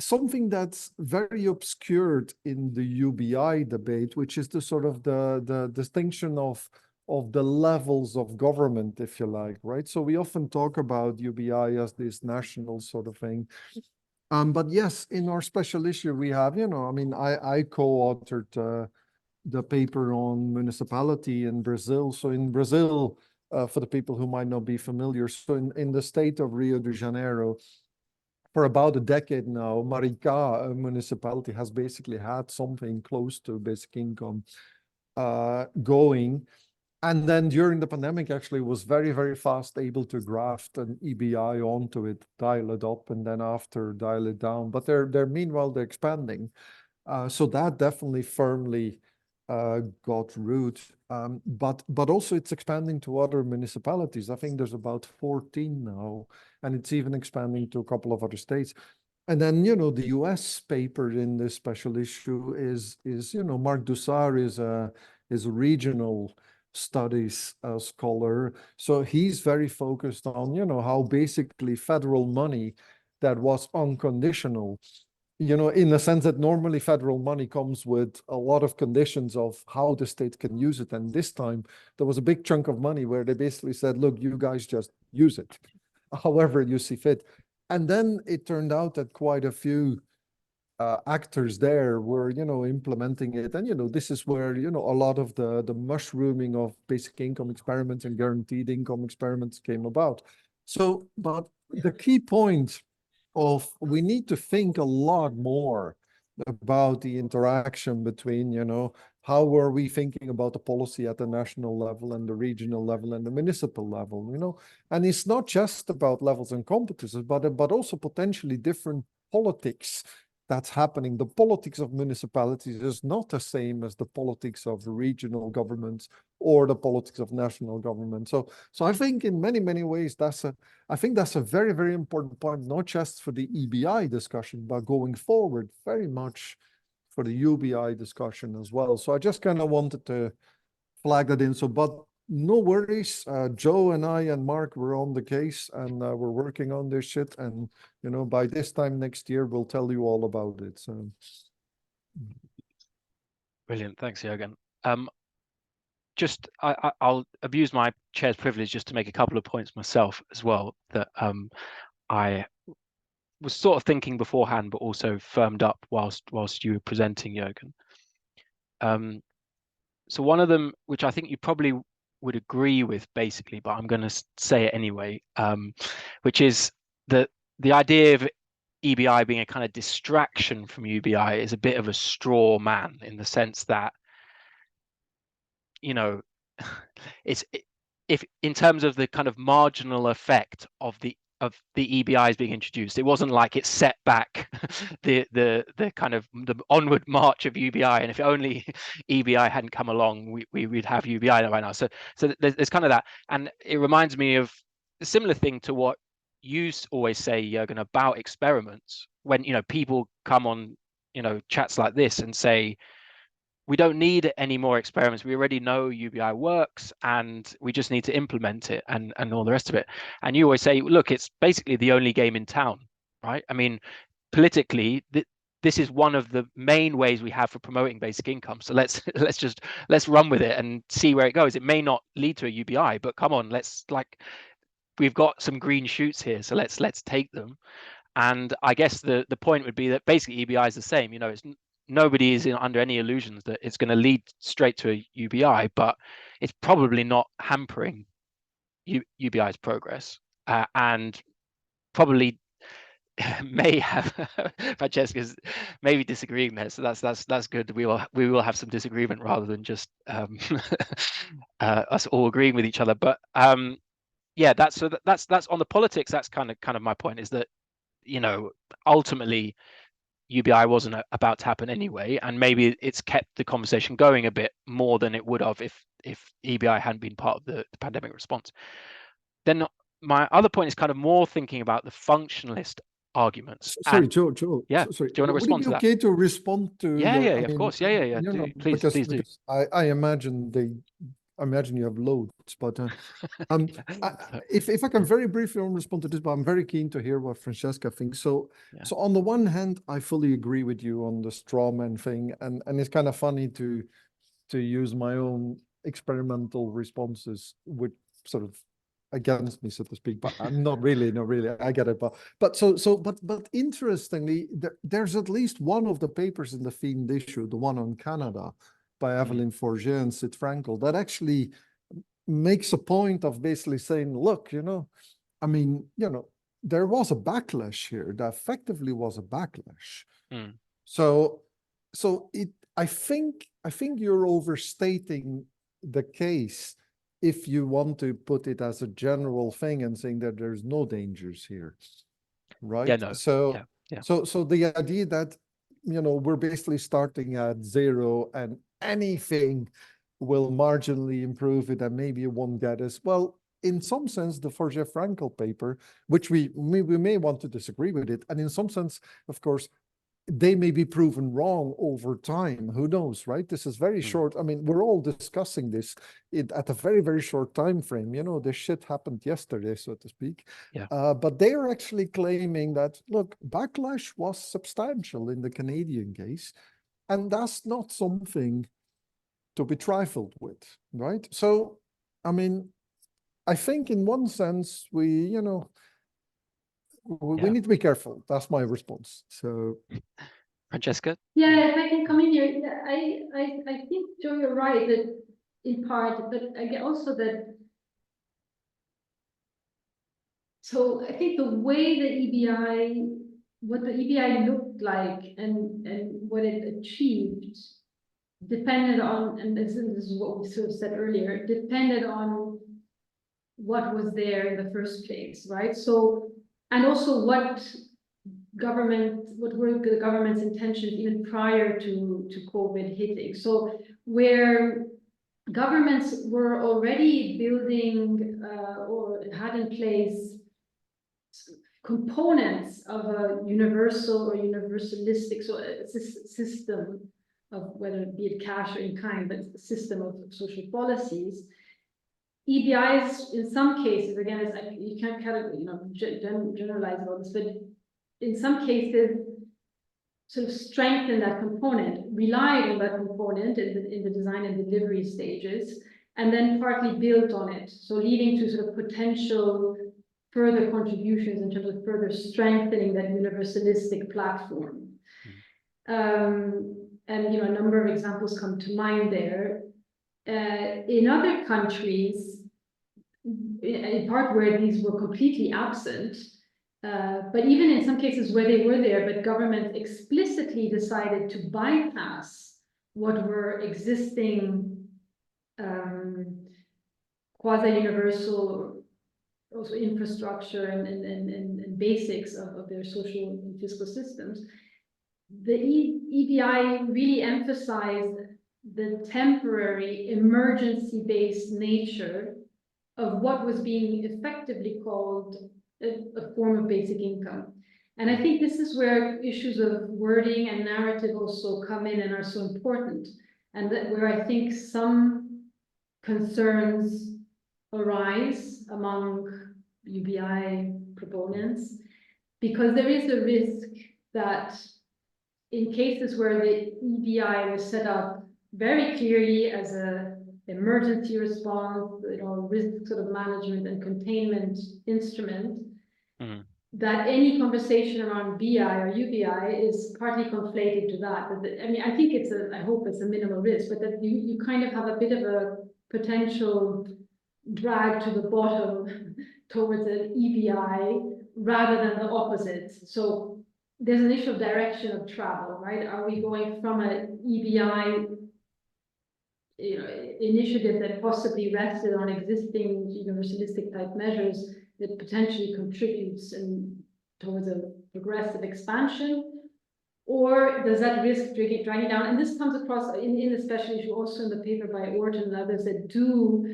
something that's very obscured in the UBI debate, which is the sort of the distinction of the levels of government, if you like, right? So we often talk about UBI as this national sort of thing. But yes, in our special issue, we have, I mean, I co-authored the paper on municipality in Brazil. So in Brazil, for the people who might not be familiar, so in the state of Rio de Janeiro, for about a decade now, Maricá municipality has basically had something close to basic income. going. And then during the pandemic, actually was very, very fast able to graft an EBI onto it, dial it up, and then after dial it down. But they're meanwhile, they're expanding. So that definitely firmly got root. But also it's expanding to other municipalities. I think there's about 14 now, and it's even expanding to a couple of other states. And then, the US paper in this special issue is Mark Dussard is a regional studies scholar. So he's very focused on, how basically federal money that was unconditional, in the sense that normally federal money comes with a lot of conditions of how the state can use it. And this time there was a big chunk of money where they basically said, look, you guys just use it however you see fit. And then it turned out that quite a few actors there were, implementing it. And, this is where, a lot of the mushrooming of basic income experiments and guaranteed income experiments came about. So, but the key point of we need to think a lot more about the interaction between, how were we thinking about the policy at the national level and the regional level and the municipal level, and it's not just about levels and competences, but also potentially different politics that's happening. The politics of municipalities is not the same as the politics of regional governments or the politics of national government. So I think in many, many ways, I think that's a very, very important point, not just for the EBI discussion, but going forward very much for the UBI discussion as well. So I just kind of wanted to flag that in. So, but no worries. Joe and I and Mark were on the case, and we're working on this shit. And, by this time next year, we'll tell you all about it. So. Brilliant. Thanks, Jurgen. Just I'll abuse my chair's privilege just to make a couple of points myself as well that I was sort of thinking beforehand, but also firmed up whilst you were presenting, Jurgen. So one of them, which I think you probably would agree with basically, but I'm going to say it anyway, which is that the idea of EBI being a kind of distraction from UBI is a bit of a straw man, in the sense that, if in terms of the kind of marginal effect of the EBIs being introduced, it wasn't like it set back the kind of the onward march of UBI. And if only EBI hadn't come along, we'd have UBI right now. So there's kind of that, and it reminds me of a similar thing to what you always say, Jurgen, about experiments. When people come on chats like this and say, we don't need any more experiments. We already know UBI works, and we just need to implement it and all the rest of it. And you always say, look, it's basically the only game in town, right? I mean, politically, this is one of the main ways we have for promoting basic income. So let's run with it and see where it goes. It may not lead to a UBI, but come on, we've got some green shoots here, so let's take them. And I guess the point would be that basically EBI is the same. It's nobody is under any illusions that it's going to lead straight to a UBI, but it's probably not hampering UBI's progress, and probably may have Francesca's maybe disagreeing there. So that's good. We will have some disagreement rather than just us all agreeing with each other. But yeah, that's on the politics. That's kind of my point, is that ultimately UBI wasn't about to happen anyway, and maybe it's kept the conversation going a bit more than it would have if EBI hadn't been part of the pandemic response. Then my other point is kind of more thinking about the functionalist arguments. Sorry, Joe. Yeah. Sorry. Do you want to respond to that? Would it be okay to respond to? Yeah, of course. Yeah. Please do. Because I imagine you have loads, but if I can very briefly respond to this, but I'm very keen to hear what Francesca thinks. So on the one hand, I fully agree with you on the straw man thing, and it's kind of funny to use my own experimental responses, which sort of against me, so to speak, but I'm not really, I get it. But interestingly, there's at least one of the papers in the themed issue, the one on Canada, by Evelyn Forget and Sid Frankel, that actually makes a point of basically saying, look, I mean, there was a backlash here. There effectively was a backlash. So I think you're overstating the case if you want to put it as a general thing and saying that there's no dangers here, right? Yeah, no. So Yeah. so the idea that, you know, we're basically starting at zero and anything will marginally improve it and maybe it won't get us. Well, in some sense, the Forget Frankel paper, which we may want to disagree with it, and in some sense, of course, they may be proven wrong over time. Who knows, right? This is very short. I mean, we're all discussing this at a very, very short time frame. You know, this shit happened yesterday, so to speak. Yeah. But they are actually claiming that, look, backlash was substantial in the Canadian case, and that's not something to be trifled with, right? So, I mean, I think in one sense, we need to be careful. That's my response. So, Francesca? Yeah, if I can come in here, I think, Joe, you're right that in part, but I get also that. So I think the way the EBI, what the EBI looked like and what it achieved depended on, and this is what we sort of said earlier, depended on what was there in the first place, right? So, and also what were the government's intentions even prior to COVID hitting. So where governments were already building or had in place components of a universal or universalistic system of, whether it be it cash or in kind, but a system of social policies. EBIs, in some cases, again, you can't generalize about this, but in some cases, sort of strengthen that component, relied on that component in the design and delivery stages, and then partly built on it. So leading to sort of potential further contributions in terms of further strengthening that universalistic platform. And a number of examples come to mind there. In other countries, in part where these were completely absent, but even in some cases where they were there, but government explicitly decided to bypass what were existing quasi-universal also infrastructure and basics of their social and fiscal systems, the EBI really emphasized the temporary emergency-based nature of what was being effectively called a form of basic income. And I think this is where issues of wording and narrative also come in and are so important, and that where I think some concerns arise among UBI proponents, because there is a risk that in cases where the EBI was set up very clearly as an emergency response, risk sort of management and containment instrument, that any conversation around BI or UBI is partly conflated to that. I mean, I think I hope it's a minimal risk, but that you kind of have a bit of a potential drag to the bottom towards an EBI rather than the opposite. So there's an issue of direction of travel, right? Are we going from an EBI initiative that possibly rested on existing universalistic type measures that potentially contributes towards a progressive expansion, or does that risk dragging down? And this comes across in the special issue, also in the paper by Orton and others that do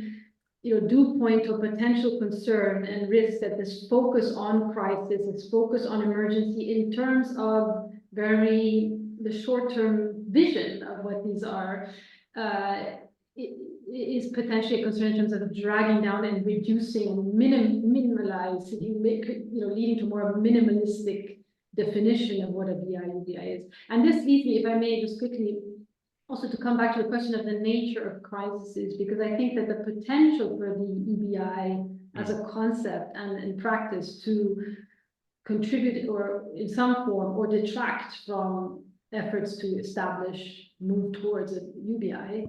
point to a potential concern and risk that this focus on crisis, this focus on emergency in terms of the short-term vision of what these are, is potentially a concern in terms of dragging down and reducing and minimalizing, leading to more of a minimalistic definition of what a BI is. And this leads me, if I may just quickly, also to come back to the question of the nature of crises, because I think that the potential for the EBI as a concept and in practice to contribute or in some form or detract from efforts to move towards a UBI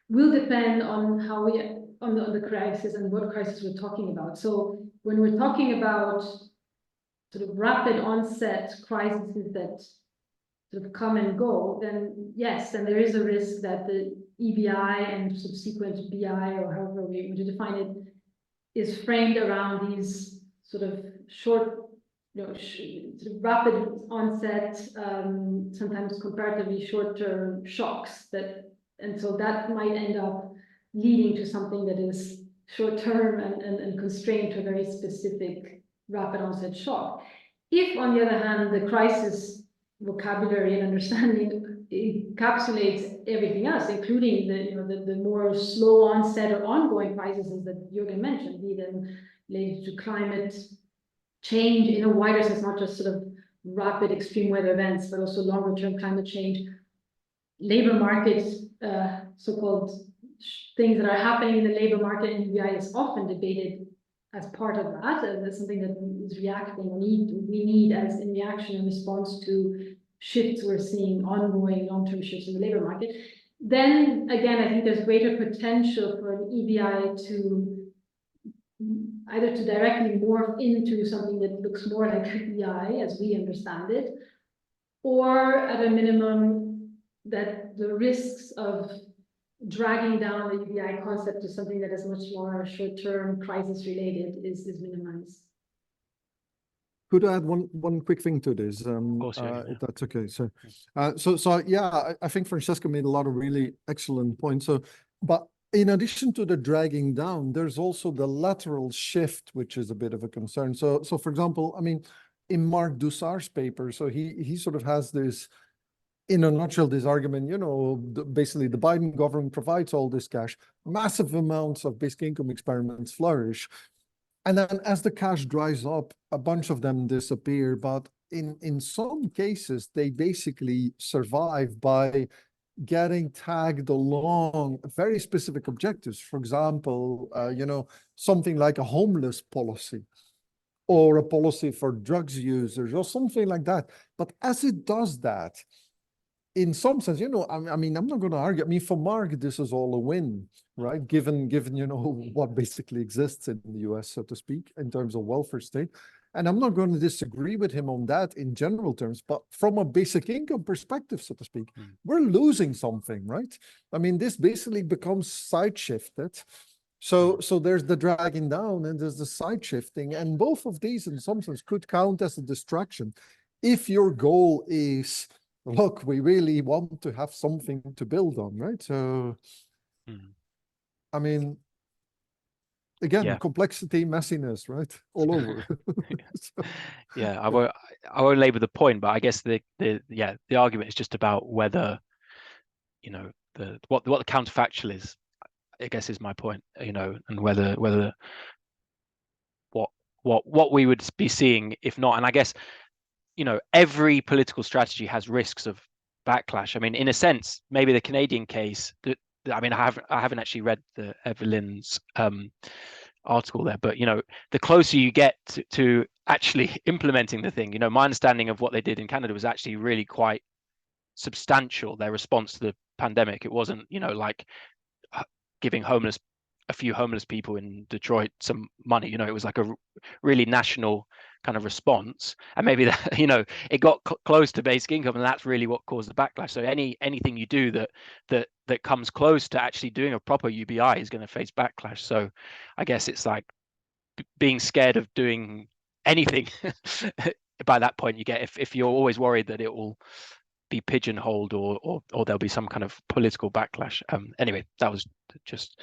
will depend on on the crisis and what crisis we're talking about. So when we're talking about sort of rapid onset crises that sort of come and go, then yes, then there is a risk that the EBI and subsequent BI, or however we want to define it, is framed around these sort of short, sort of rapid onset, sometimes comparatively short-term shocks and so that might end up leading to something that is short-term and constrained to a very specific rapid onset shock. If, on the other hand, the crisis vocabulary and understanding encapsulates everything else, including the more slow onset or ongoing crises that Jurgen mentioned, be them related to climate change in a wider sense, not just sort of rapid extreme weather events, but also longer term climate change, labor market, so-called things that are happening in the labor market in UBI is often debated as part of that, as something that is reacting, we need as in reaction and response to shifts we're seeing, ongoing long-term shifts in the labor market. Then again, I think there's greater potential for an EBI to either to directly morph into something that looks more like EBI as we understand it, or at a minimum that the risks of dragging down the UBI concept to something that is much more short-term crisis related is minimized. Could I add one quick thing to this? Of course, if that's okay. So yeah, I think Francesca made a lot of really excellent points. But in addition to the dragging down, there's also the lateral shift, which is a bit of a concern. So for example, I mean, in Mark Dussart's paper, so he sort of has this, in a nutshell, this argument, basically the Biden government provides all this cash, massive amounts of basic income experiments flourish. And then as the cash dries up, a bunch of them disappear. But in some cases, they basically survive by getting tagged along very specific objectives. For example, something like a homeless policy or a policy for drugs users or something like that. But as it does that, in some sense, I mean, I'm not going to argue. I mean, for Mark, this is all a win, right? Given what basically exists in the US, so to speak, in terms of welfare state. And I'm not going to disagree with him on that in general terms, but from a basic income perspective, so to speak, we're losing something, right? I mean, this basically becomes side shifted. So there's the dragging down and there's the side shifting. And both of these, in some sense, could count as a distraction. If your goal is, look, we really want to have something to build on, right? So, I mean, again, complexity, messiness, right? All over. Yeah, I won't labor the point, but I guess the argument is just about whether, what the counterfactual is, I guess is my point, and whether what we would be seeing if not. And I guess, every political strategy has risks of backlash. I mean, in a sense, maybe the Canadian case, I mean, I haven't actually read the Evelyn's article there, but the closer you get to actually implementing the thing, my understanding of what they did in Canada was actually really quite substantial. Their response to the pandemic, it wasn't like giving a few homeless people in Detroit some money. It was like a really national kind of response, and maybe that it got close to basic income, and that's really what caused the backlash. So anything you do that comes close to actually doing a proper UBI is going to face backlash. So I guess it's like being scared of doing anything. By that point, you get if you're always worried that it will be pigeonholed or there'll be some kind of political backlash. Anyway, that was just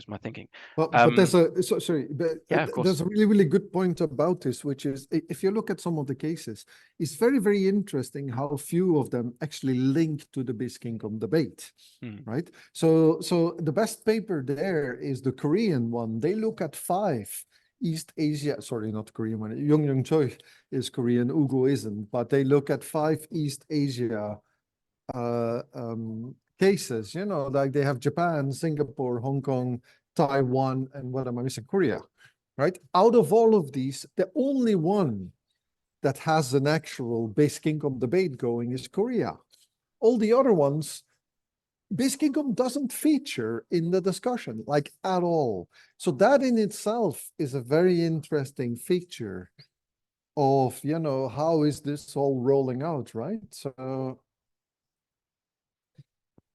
my thinking. But there's there's a really, really good point about this, which is if you look at some of the cases, it's very, very interesting how few of them actually link to the basic income debate, right? So the best paper there is the Korean one. They look at 5 East Asia, sorry, not Korean one. Young Choi is Korean, Ugo isn't, but they look at 5 East Asia cases, like they have Japan, Singapore, Hong Kong, Taiwan, and what am I missing? Korea, right? Out of all of these, the only one that has an actual basic income debate going is Korea. All the other ones, basic income doesn't feature in the discussion, like at all. So that in itself is a very interesting feature of, how is this all rolling out, right? So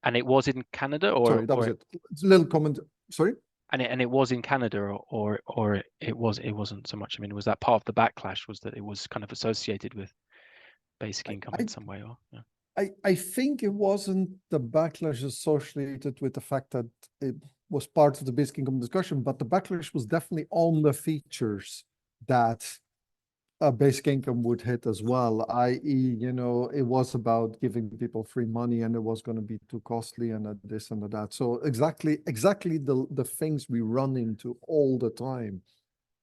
And it was in Canada, sorry, that was it. It's a little comment. Sorry. And it was in Canada, or it wasn't so much. I mean, was that part of the backlash? Was that it was kind of associated with basic income in some way, or yeah? I think it wasn't the backlash associated with the fact that it was part of the basic income discussion, but the backlash was definitely on the features that a basic income would hit as well, i.e., it was about giving people free money and it was going to be too costly and this and that. So exactly the things we run into all the time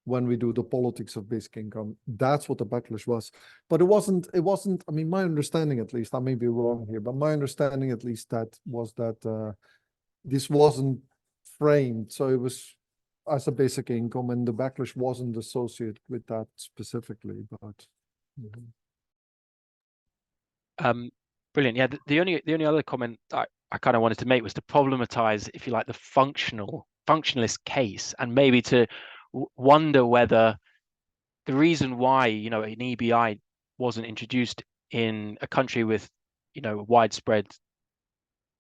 when we do the politics of basic income. That's what the backlash was. But it wasn't, I mean, my understanding at least, I may be wrong here, but my understanding at least that this wasn't framed. So it was as a basic income and the backlash wasn't associated with that specifically, but. Brilliant. Yeah, the only other comment I kind of wanted to make was to problematize, if you like, the functionalist case, and maybe to wonder whether the reason why an EBI wasn't introduced in a country with widespread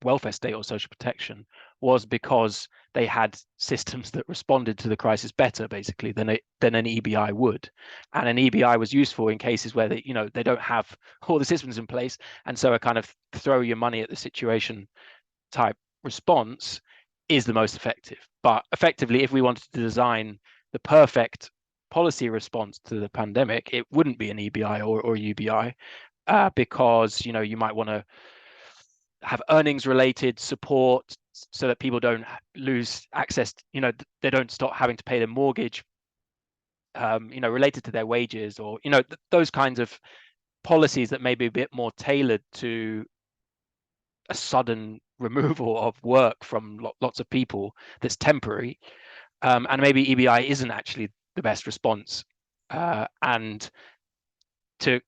welfare state or social protection was because they had systems that responded to the crisis better, basically, than an EBI would. And an EBI was useful in cases where they don't have all the systems in place, and so a kind of throw your money at the situation type response is the most effective. But effectively, if we wanted to design the perfect policy response to the pandemic, it wouldn't be an EBI or UBI, because you might want to have earnings related support so that people don't lose access, they don't stop having to pay their mortgage, related to their wages, or those kinds of policies that may be a bit more tailored to a sudden removal of work from lots of people that's temporary, and maybe EBI isn't actually the best response, and to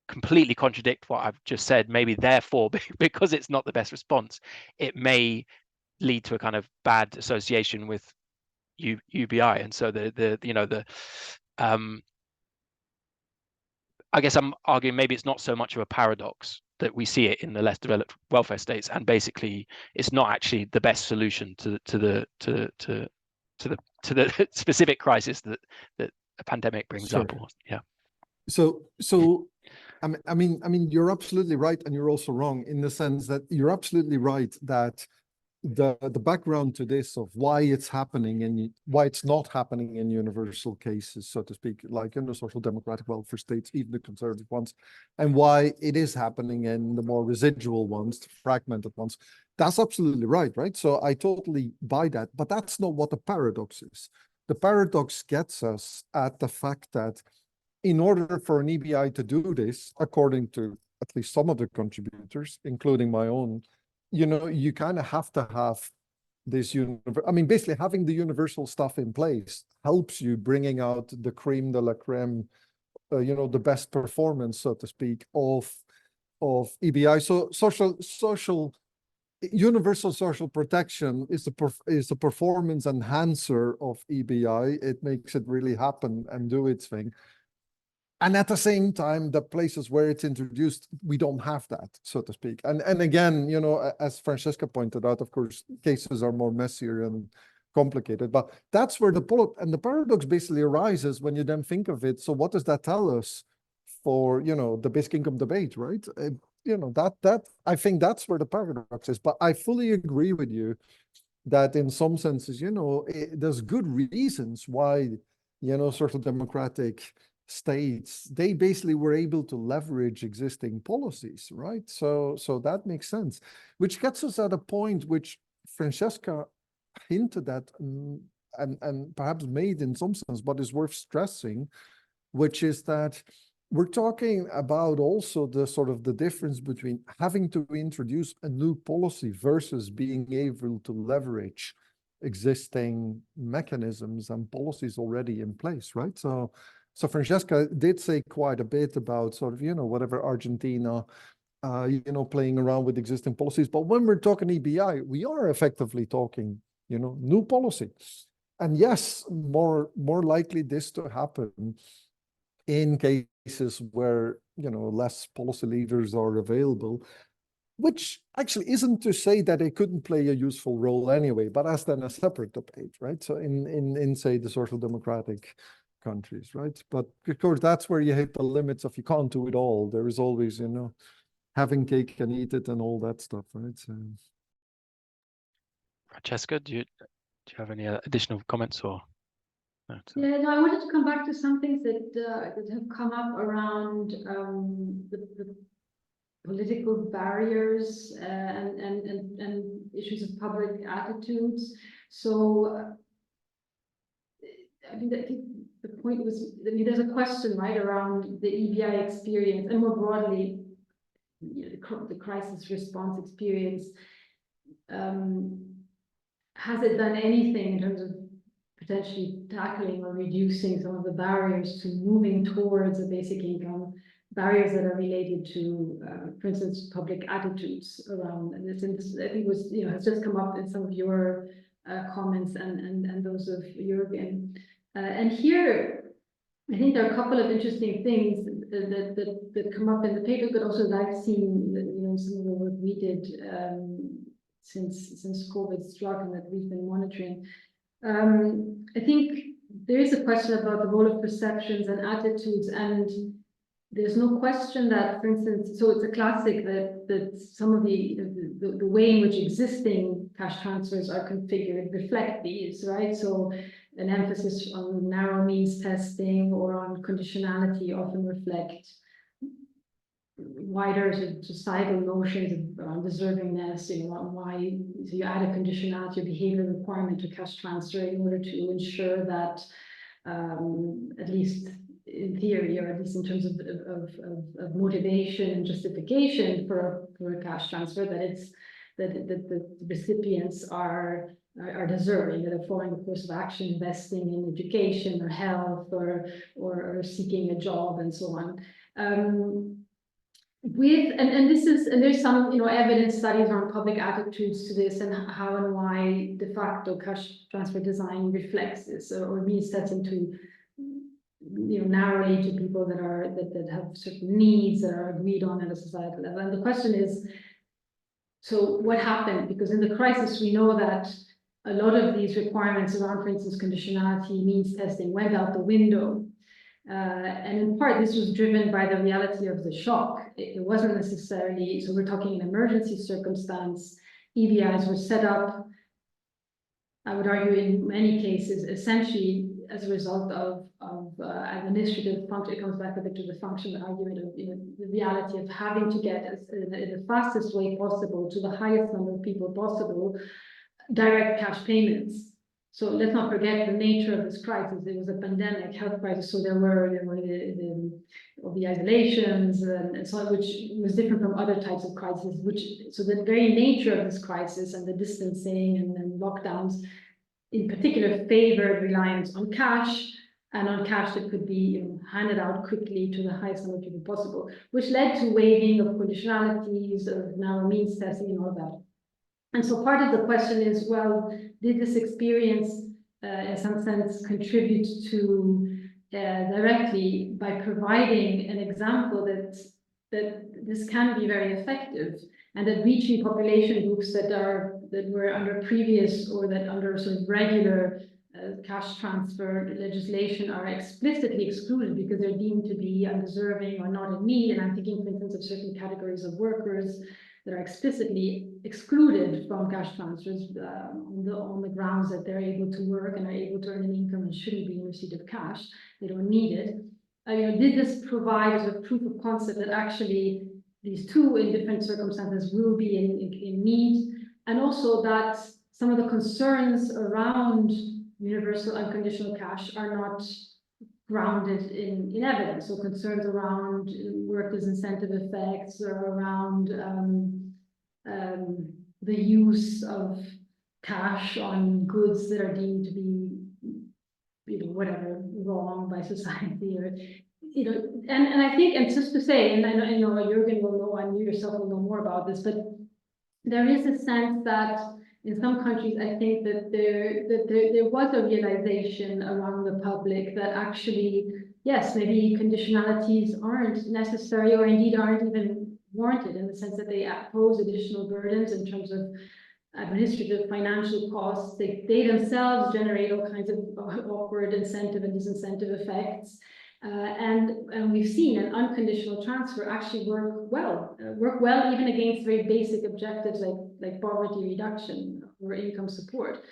completely contradict what I've just said, maybe therefore, because it's not the best response, it may lead to a kind of bad association with UBI. And so I guess I'm arguing maybe it's not so much of a paradox that we see it in the less developed welfare states, and basically it's not actually the best solution to the specific crisis that a pandemic brings up. Yeah. So I mean, you're absolutely right, and you're also wrong in the sense that you're absolutely right that the background to this of why it's happening and why it's not happening in universal cases, so to speak, like in the social democratic welfare states, even the conservative ones, and why it is happening in the more residual ones, the fragmented ones. That's absolutely right? So I totally buy that, but that's not what the paradox is. The paradox gets us at the fact that in order for an EBI to do this, according to at least some of the contributors, including my own, you kind of have to have this, basically having the universal stuff in place helps you bringing out the creme de la creme, the best performance, so to speak, of EBI. So universal social protection is a performance enhancer of EBI. It makes it really happen and do its thing. And at the same time, the places where it's introduced, we don't have that, so to speak. And again, as Francesca pointed out, of course, cases are more messier and complicated, but that's where the paradox basically arises when you then think of it. So what does that tell us for, the basic income debate, right? That I think that's where the paradox is. But I fully agree with you that in some senses, there's good reasons why, social democratic states, they basically were able to leverage existing policies, right? So that makes sense, which gets us at a point which Francesca hinted at and perhaps made in some sense, but is worth stressing, which is that we're talking about also the sort of the difference between having to introduce a new policy versus being able to leverage existing mechanisms and policies already in place, right? So Francesca did say quite a bit about sort of, whatever Argentina, playing around with existing policies. But when we're talking EBI, we are effectively talking, new policy. And yes, more likely this to happen in cases where, less policy levers are available. which actually isn't to say that they couldn't play a useful role anyway, but as then a separate debate, right? So in say the social democratic countries, right? But of course, that's where you hit the limits of you can't do it all. There is always, you know, having cake and eat it and all that stuff, right? So. Francesca, do you have any additional comments or? No, yeah, no, I wanted to come back to some things that that have come up around the political barriers and issues of public attitudes. So, I mean, I think the point was, I mean, there's a question, right, around the EBI experience and more broadly, you know, the crisis response experience. Has it done anything in terms of potentially tackling or reducing some of the barriers to moving towards a basic income, barriers that are related to, for instance, public attitudes around this? And this, I think, was, you know, has just come up in some of your comments and those of Jurgen. And here, I think there are a couple of interesting things that come up in the paper, but also that I've seen, you know, some of the work we did since COVID struck and that we've been monitoring. I think there is a question about the role of perceptions and attitudes, and there's no question that, for instance, so it's a classic that some of the way in which existing cash transfers are configured reflect these, right? So an emphasis on narrow means testing or on conditionality often reflect wider societal notions around deservingness, you know, why so you add a conditionality or behavior requirement to cash transfer in order to ensure that at least in theory, or at least in terms of motivation and justification for a cash transfer, that the recipients are deserving, that are following a course of action, investing in education or health or seeking a job and so on. There's some, you know, evidence studies on public attitudes to this and how and why de facto cash transfer design reflects this or means that's into, you know, narrowly to people that have certain needs that are agreed on at a societal level. And the question is, so what happened? Because in the crisis, we know that a lot of these requirements around, for instance, conditionality, means testing went out the window. And in part, this was driven by the reality of the shock. It wasn't necessarily, so we're talking an emergency circumstance. EBIs were set up, I would argue, in many cases, essentially as a result of administrative function. It comes back a bit to the function argument of, you know, the reality of having to get in the fastest way possible to the highest number of people possible direct cash payments. So let's not forget the nature of this crisis. It was a pandemic health crisis, so there were the isolations and so on, which was different from other types of crises. So the very nature of this crisis and the distancing and lockdowns, in particular, favored reliance on cash and on cash that could be, you know, handed out quickly to the highest number of people possible, which led to waiving of conditionalities, of narrow means testing, and all that. And so part of the question is, well, did this experience, in some sense, contribute to directly by providing an example that this can be very effective, and that reaching population groups that were under previous or that under sort of regular cash transfer legislation are explicitly excluded because they're deemed to be undeserving or not in need. And I'm thinking, for instance, of certain categories of workers that are explicitly excluded from cash transfers on the grounds that they're able to work and are able to earn an income and shouldn't be in receipt of cash. They don't need it. You know, did this provide as a proof of concept that actually these two in different circumstances will be in need, and also that some of the concerns around universal unconditional cash are not grounded in evidence? So concerns around workers' incentive effects or around the use of cash on goods that are deemed to be, you know, whatever, wrong by society, or, you know, and I think, and just to say, and I know Jurgen will know, and you yourself will know more about this, but there is a sense that in some countries, I think that there was a realization among the public that actually, yes, maybe conditionalities aren't necessary, or indeed aren't even warranted in the sense that they pose additional burdens in terms of administrative financial costs. They themselves generate all kinds of awkward incentive and disincentive effects. And we've seen an unconditional transfer actually work well even against very basic objectives like poverty reduction or income support.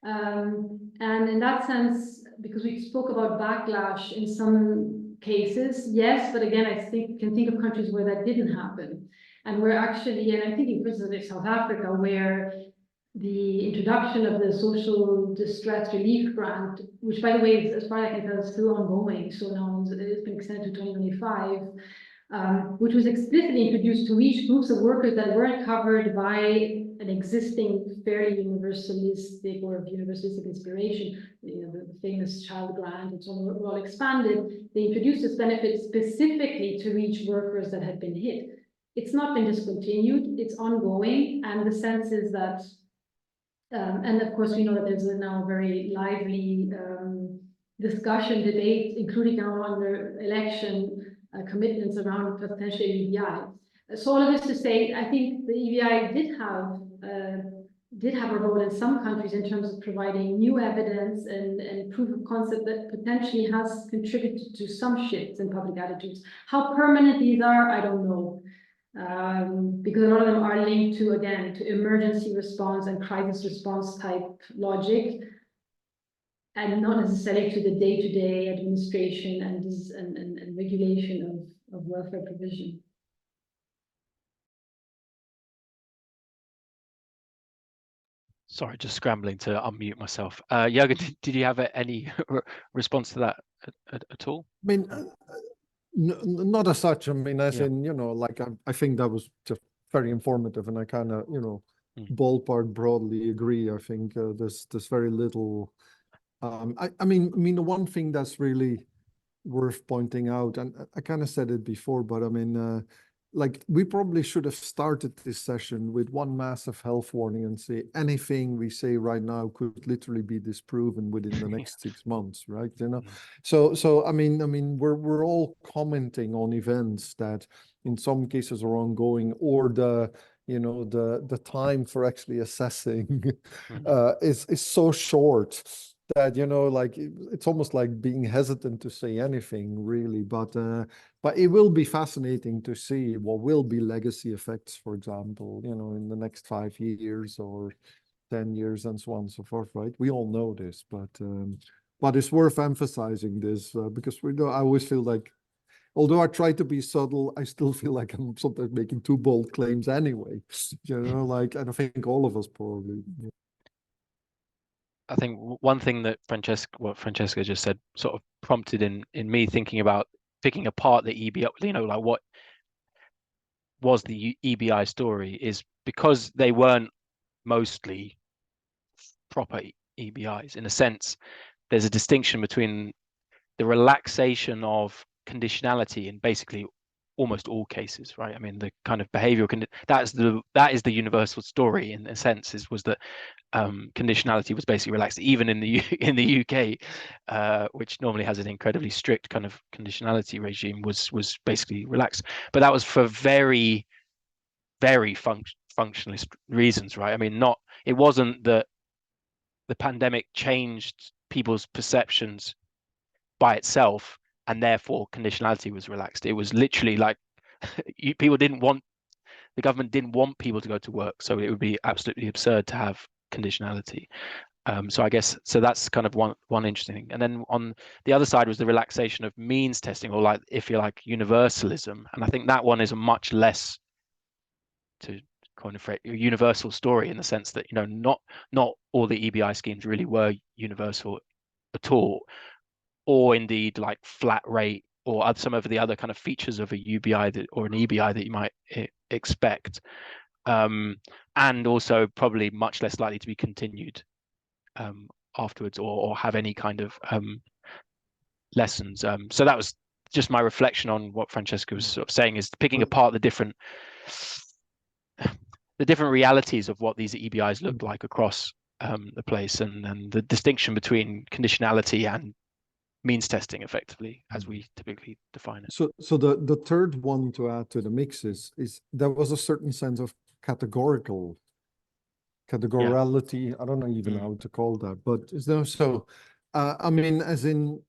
And in that sense, because we spoke about backlash in some cases, yes, but again, I can think of countries where that didn't happen. And we're actually, and I'm thinking, for instance, of South Africa, where the introduction of the social distress relief grant, which by the way, as far as I can tell, is still ongoing. So now it's been extended to 2025, which was explicitly introduced to reach groups of workers that weren't covered by an existing fairly universalistic or of universalistic inspiration, the famous child grant and so on, were all expanded. They introduced this benefit specifically to reach workers that had been hit. It's not been discontinued, it's ongoing, and the sense is that and of course, we know that there's now a very lively discussion, debate, including now under election commitments around potential EBI. So all of this to say, I think the EBI did have a role in some countries in terms of providing new evidence and proof of concept that potentially has contributed to some shifts in public attitudes. How permanent these are, I don't know. Because a lot of them are linked to, again, to emergency response and crisis response type logic, and not necessarily to the day-to-day administration and regulation of welfare provision. Sorry, just scrambling to unmute myself. Jurgen, did you have any response to that at all? I mean, not as such. I mean, as in, like I think that was just very informative, and I kind of, ballpark broadly agree. I think there's very little. I mean, the one thing that's really worth pointing out, and I kind of said it before, but I mean, like we probably should have started this session with one massive health warning and say anything we say right now could literally be disproven within the next 6 months, right? So I mean, we're all commenting on events that in some cases are ongoing, or the time for actually assessing is so short that like it's almost like being hesitant to say anything really, but it will be fascinating to see what will be legacy effects, for example, in the next 5 years or 10 years and so on and so forth, right? We all know this, but it's worth emphasizing this because I always feel like, although I try to be subtle, I still feel like I'm sometimes making too bold claims anyway, like, and I think all of us probably. I think one thing that what Francesca just said sort of prompted in me thinking about picking apart the EBI, like what was the EBI story, is because they weren't mostly proper EBIs. In a sense, there's a distinction between the relaxation of conditionality in basically almost all cases, right? I mean, the kind of behavioral that is the universal story in a sense, was that conditionality was basically relaxed, even in the UK, which normally has an incredibly strict kind of conditionality regime, was basically relaxed. But that was for very, very functionalist reasons, right? I mean, it wasn't that the pandemic changed people's perceptions by itself and therefore conditionality was relaxed. It was literally like the government didn't want people to go to work, so it would be absolutely absurd to have conditionality. So I guess that's kind of one interesting thing. And then on the other side was the relaxation of means testing, or like, if you like, universalism. And I think that one is a much less, to kind of phrase, universal story, in the sense that not all the EBI schemes really were universal at all, or indeed like flat rate or some of the other kind of features of a UBI or an EBI that you might expect, and also probably much less likely to be continued afterwards, or have any kind of lessons. So that was just my reflection on what Francesca was sort of saying, is picking apart the different realities of what these EBIs looked like across the place, and the distinction between conditionality and means testing effectively, as we typically define it. So the third one to add to the mix is there was a certain sense of categoriality. I don't know even how to call that, but I mean, as in,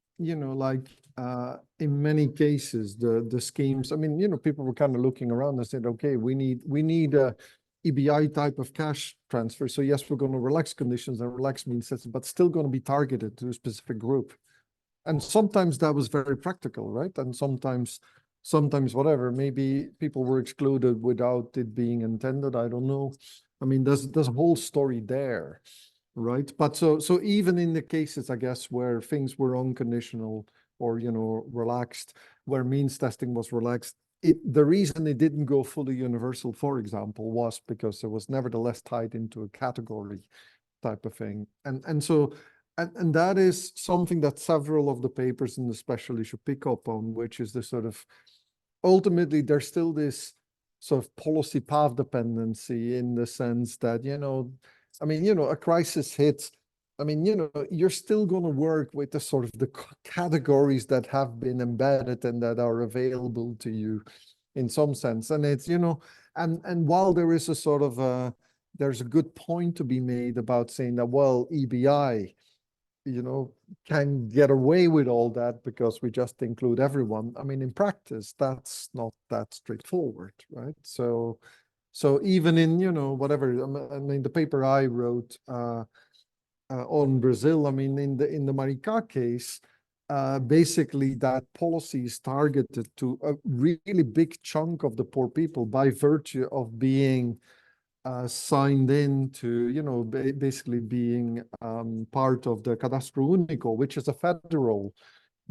like in many cases, the schemes, I mean, people were kind of looking around and said, okay, we need a EBI type of cash transfer. So yes, we're going to relax conditions and relax means testing, but still going to be targeted to a specific group. And sometimes that was very practical, right? And sometimes whatever, maybe people were excluded without it being intended. I don't know. I mean, there's a whole story there, right? But so even in the cases, I guess, where things were unconditional or, relaxed, where means testing was relaxed, the reason it didn't go fully universal, for example, was because it was nevertheless tied into a category type of thing. And so and that is something that several of the papers in the special issue pick up on, which is the sort of, ultimately, there's still this sort of policy path dependency in the sense that, I mean, a crisis hits, I mean, you're still going to work with the sort of the categories that have been embedded and that are available to you in some sense. And it's, and while there is a sort of there's a good point to be made about saying that, well, EBI, can get away with all that because we just include everyone. I mean, in practice, that's not that straightforward, right? So even in, whatever, I mean, the paper I wrote on Brazil, I mean, in the Maricá case, basically that policy is targeted to a really big chunk of the poor people by virtue of being signed in to, basically being part of the Cadastro Único, which is a federal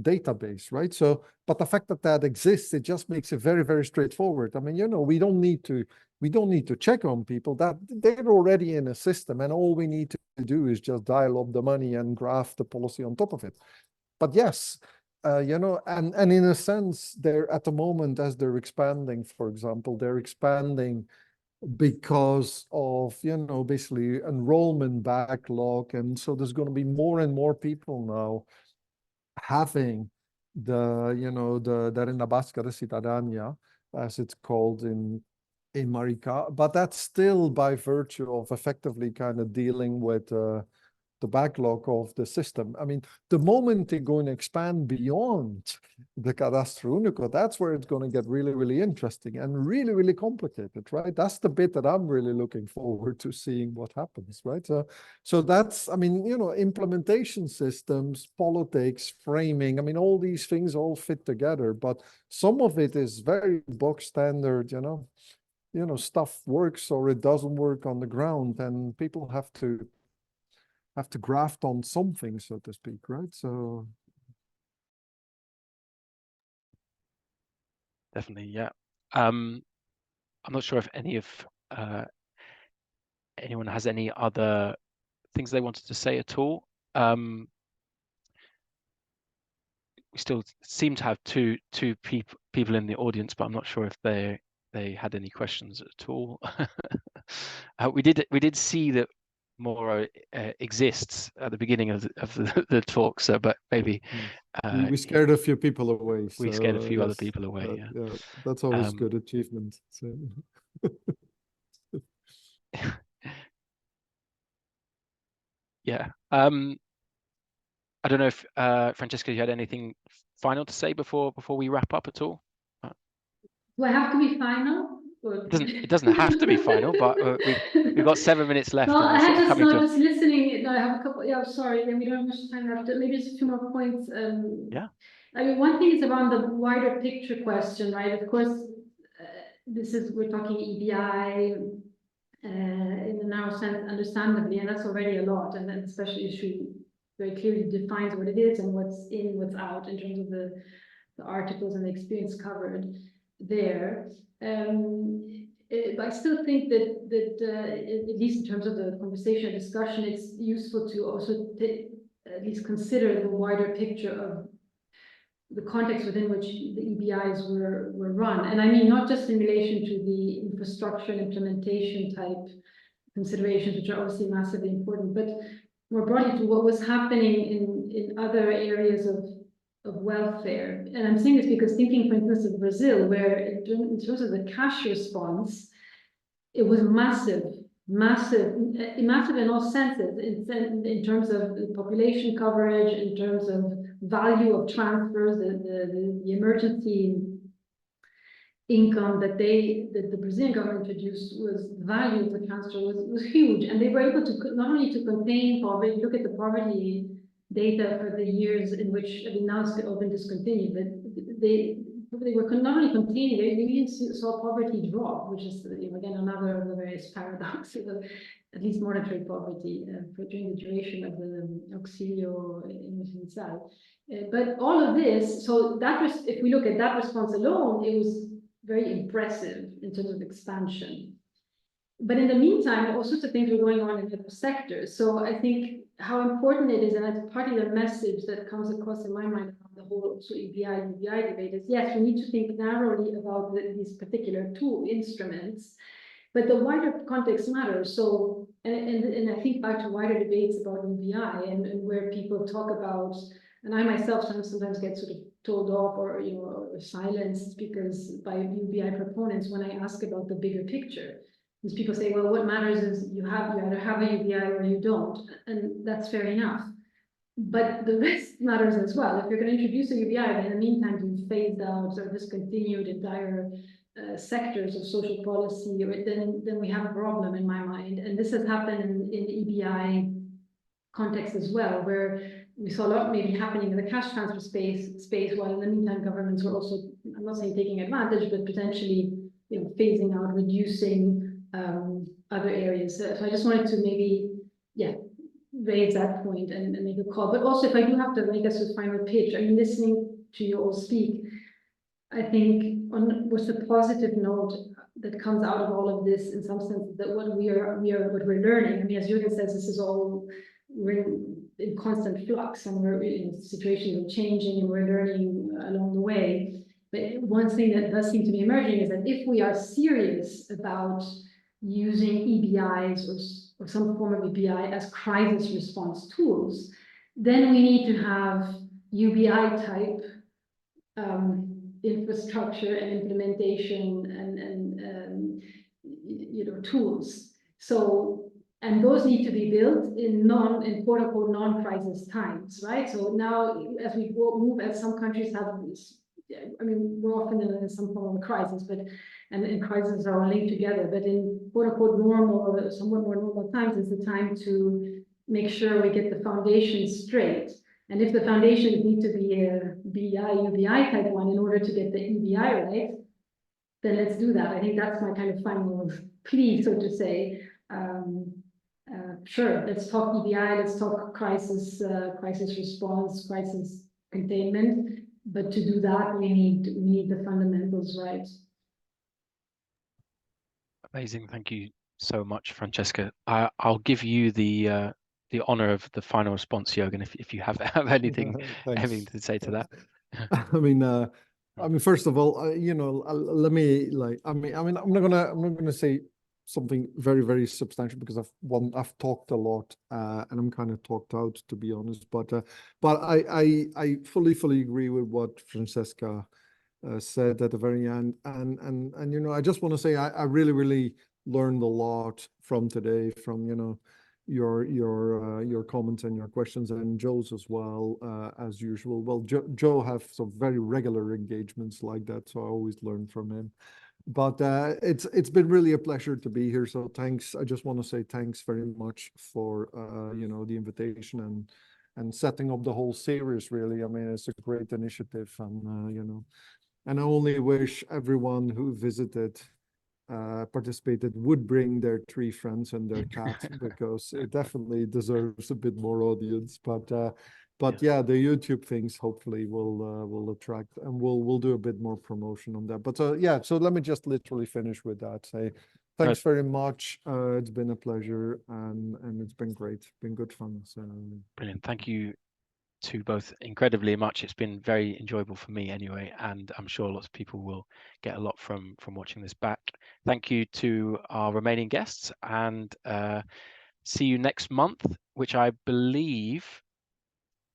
database, right? So, but the fact that that exists, it just makes it very, very straightforward. I mean, we don't need to check on people, that they're already in a system, and all we need to do is just dial up the money and graft the policy on top of it. But yes, and in a sense, they're at the moment, as they're expanding, for example, they're expanding because of, basically enrollment backlog. And so there's going to be more and more people now having the Renda Básica de Cidadania, as it's called in Maricá, but that's still by virtue of effectively kind of dealing with the backlog of the system. I mean, the moment they're going to expand beyond the Cadastro Único, that's where it's going to get really, really interesting and really, really complicated, right? That's the bit that I'm really looking forward to seeing what happens, right? So that's, I mean, implementation systems, politics, framing, I mean, all these things all fit together, but some of it is very box standard, stuff works or it doesn't work on the ground, and people have to graft on something, so to speak, right? So definitely, yeah. I'm not sure if anyone has any other things they wanted to say at all. We still seem to have two people in the audience, but I'm not sure if they had any questions at all. We did see that Moro exists at the beginning of the talk, so but maybe we scared a few people away. We scared a few other people away. Yeah, that's always good achievement. So. Yeah. I don't know if Francesca, you had anything final to say before we wrap up at all? Do I have to be final? It doesn't have to be final, but we've got 7 minutes left. Well, And I had sort of just coming just listening. I have a couple. Yeah, sorry. We don't have much time left. Maybe just a few more points. Yeah. I mean, one thing is around the wider picture question, right? Of course, we're talking EBI in a narrow sense, understandably, and that's already a lot. And then the special issue very clearly defines what it is and what's in, what's out in terms of the articles and the experience covered there. But I still think that at least in terms of the conversation and discussion, it's useful to also at least consider the wider picture of the context within which the EBIs were run. And I mean, not just in relation to the infrastructure and implementation type considerations, which are obviously massively important, but more broadly to what was happening in other areas of welfare. And I'm saying this because thinking, for instance, of Brazil, where in terms of the cash response, it was massive in all senses, in terms of population coverage, in terms of value of transfers, the emergency income that the Brazilian government produced, was the value of the transfer was huge, and they were able to not only to contain poverty. Look at the poverty data for the years in which, I mean, now it's all been discontinued, but they were not only containing, they even saw poverty drop, which is, you know, again, another of the various paradoxes of at least monetary poverty during the duration of the auxilio universal. But all of this, so that was, if we look at that response alone, it was very impressive in terms of expansion. But in the meantime, all sorts of things were going on in other sectors. So I think how important it is, and that's partly the message that comes across in my mind about the whole also EBI, UBI debate, is yes, we need to think narrowly about these particular two instruments, but the wider context matters. So, and I think back to wider debates about UBI and where people talk about, and I myself sometimes get sort of told off or, you know, or silenced because by UBI proponents when I ask about the bigger picture. Because people say, well, what matters is you either have a UBI or you don't, and that's fair enough. But the rest matters as well. If you're going to introduce a UBI, but in the meantime you've phased out or discontinued entire sectors of social policy, then we have a problem in my mind. And this has happened in the EBI context as well, where we saw a lot maybe happening in the cash transfer space, while in the meantime governments were also, I'm not saying taking advantage, but potentially, you know, phasing out, reducing other areas. So I just wanted to maybe, yeah, raise that point and make a call. But also, if I do have to make us a final pitch, I mean, listening to you all speak, I think on what's the positive note that comes out of all of this, in some sense, that what what we're learning. I mean, as Jurgen says, this is all, we're in constant flux, and we're in situations are changing, and we're learning along the way. But one thing that does seem to be emerging is that if we are serious about using EBIs or some form of EBI as crisis response tools, then we need to have UBI type infrastructure and implementation and you know, tools. So, and those need to be built in quote unquote non-crisis times, right? So now, as we move, as some countries have this, I mean, we're often in some form of a crisis, but and crises are all linked together. But in quote unquote normal or somewhat more normal times, is the time to make sure we get the foundation straight. And if the foundations need to be a BI, UBI type one in order to get the EBI right, then let's do that. I think that's my kind of final plea, so to say. Sure, let's talk EBI, let's talk crisis response, crisis containment. But to do that, we need the fundamentals right. Amazing. Thank you so much, Francesca. I'll give you the honor of the final response, Jurgen, if you have anything to say to that. I mean, first of all, you know, let me I'm not gonna say something very, very substantial because I've talked a lot and I'm kind of talked out, to be honest. But I fully agree with what Francesca said at the very end, and you know, I just want to say I really learned a lot from today, from, you know, your comments and your questions, and Joe's as well, as usual. Well, Joe have some very regular engagements like that, so I always learn from him. But it's been really a pleasure to be here. So thanks. I just want to say thanks very much for you know, the invitation and setting up the whole series. Really, I mean, it's a great initiative, and you know, and I only wish everyone who visited, participated, would bring their 3 friends and their cat, because it definitely deserves a bit more audience. But yeah, the YouTube things hopefully will attract, and we'll do a bit more promotion on that. But yeah, so let me just literally finish with that. Say thanks very much. It's been a pleasure, and it's been great. It's been good fun. So Brilliant. Thank you to both incredibly much. It's been very enjoyable for me anyway, and I'm sure lots of people will get a lot from watching this back. Thank you to our remaining guests, and see you next month, which I believe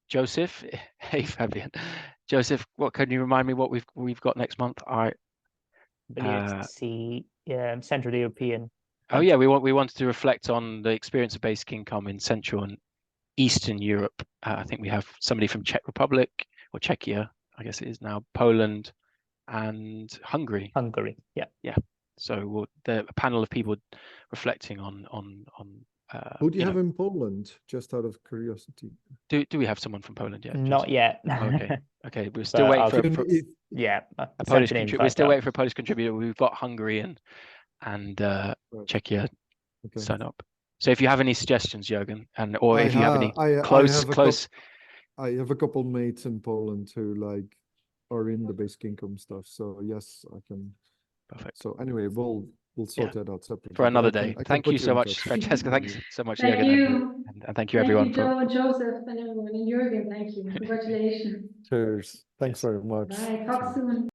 Joseph, hey Fabian, Joseph, what can you remind me what we've got next month? I believe it's the Central European. Oh yeah, we wanted to reflect on the experience of basic income in Central and Eastern Europe. I think we have somebody from Czech Republic or Czechia, I guess it is now, Poland, and Hungary. Hungary, yeah. So a panel of people reflecting on. Who do you have in Poland? Just out of curiosity. Do we have someone from Poland yet? Not yet. Okay, we're still waiting for a Polish contributor. We're still waiting for a Polish contributor. We've got Hungary and Czechia sign up. So if you have any suggestions, Jurgen, if you have any close. I have a couple mates in Poland who are in the basic income stuff. So yes, I can. Perfect. So anyway, we'll sort that out separately for another day. Thank you so much, Francesca. Thank you so much, Thank Jurgen, you. and thank you everyone for Joseph and everyone, and Jurgen. Thank you. Congratulations. Cheers. Thanks very much. Bye. Talk soon.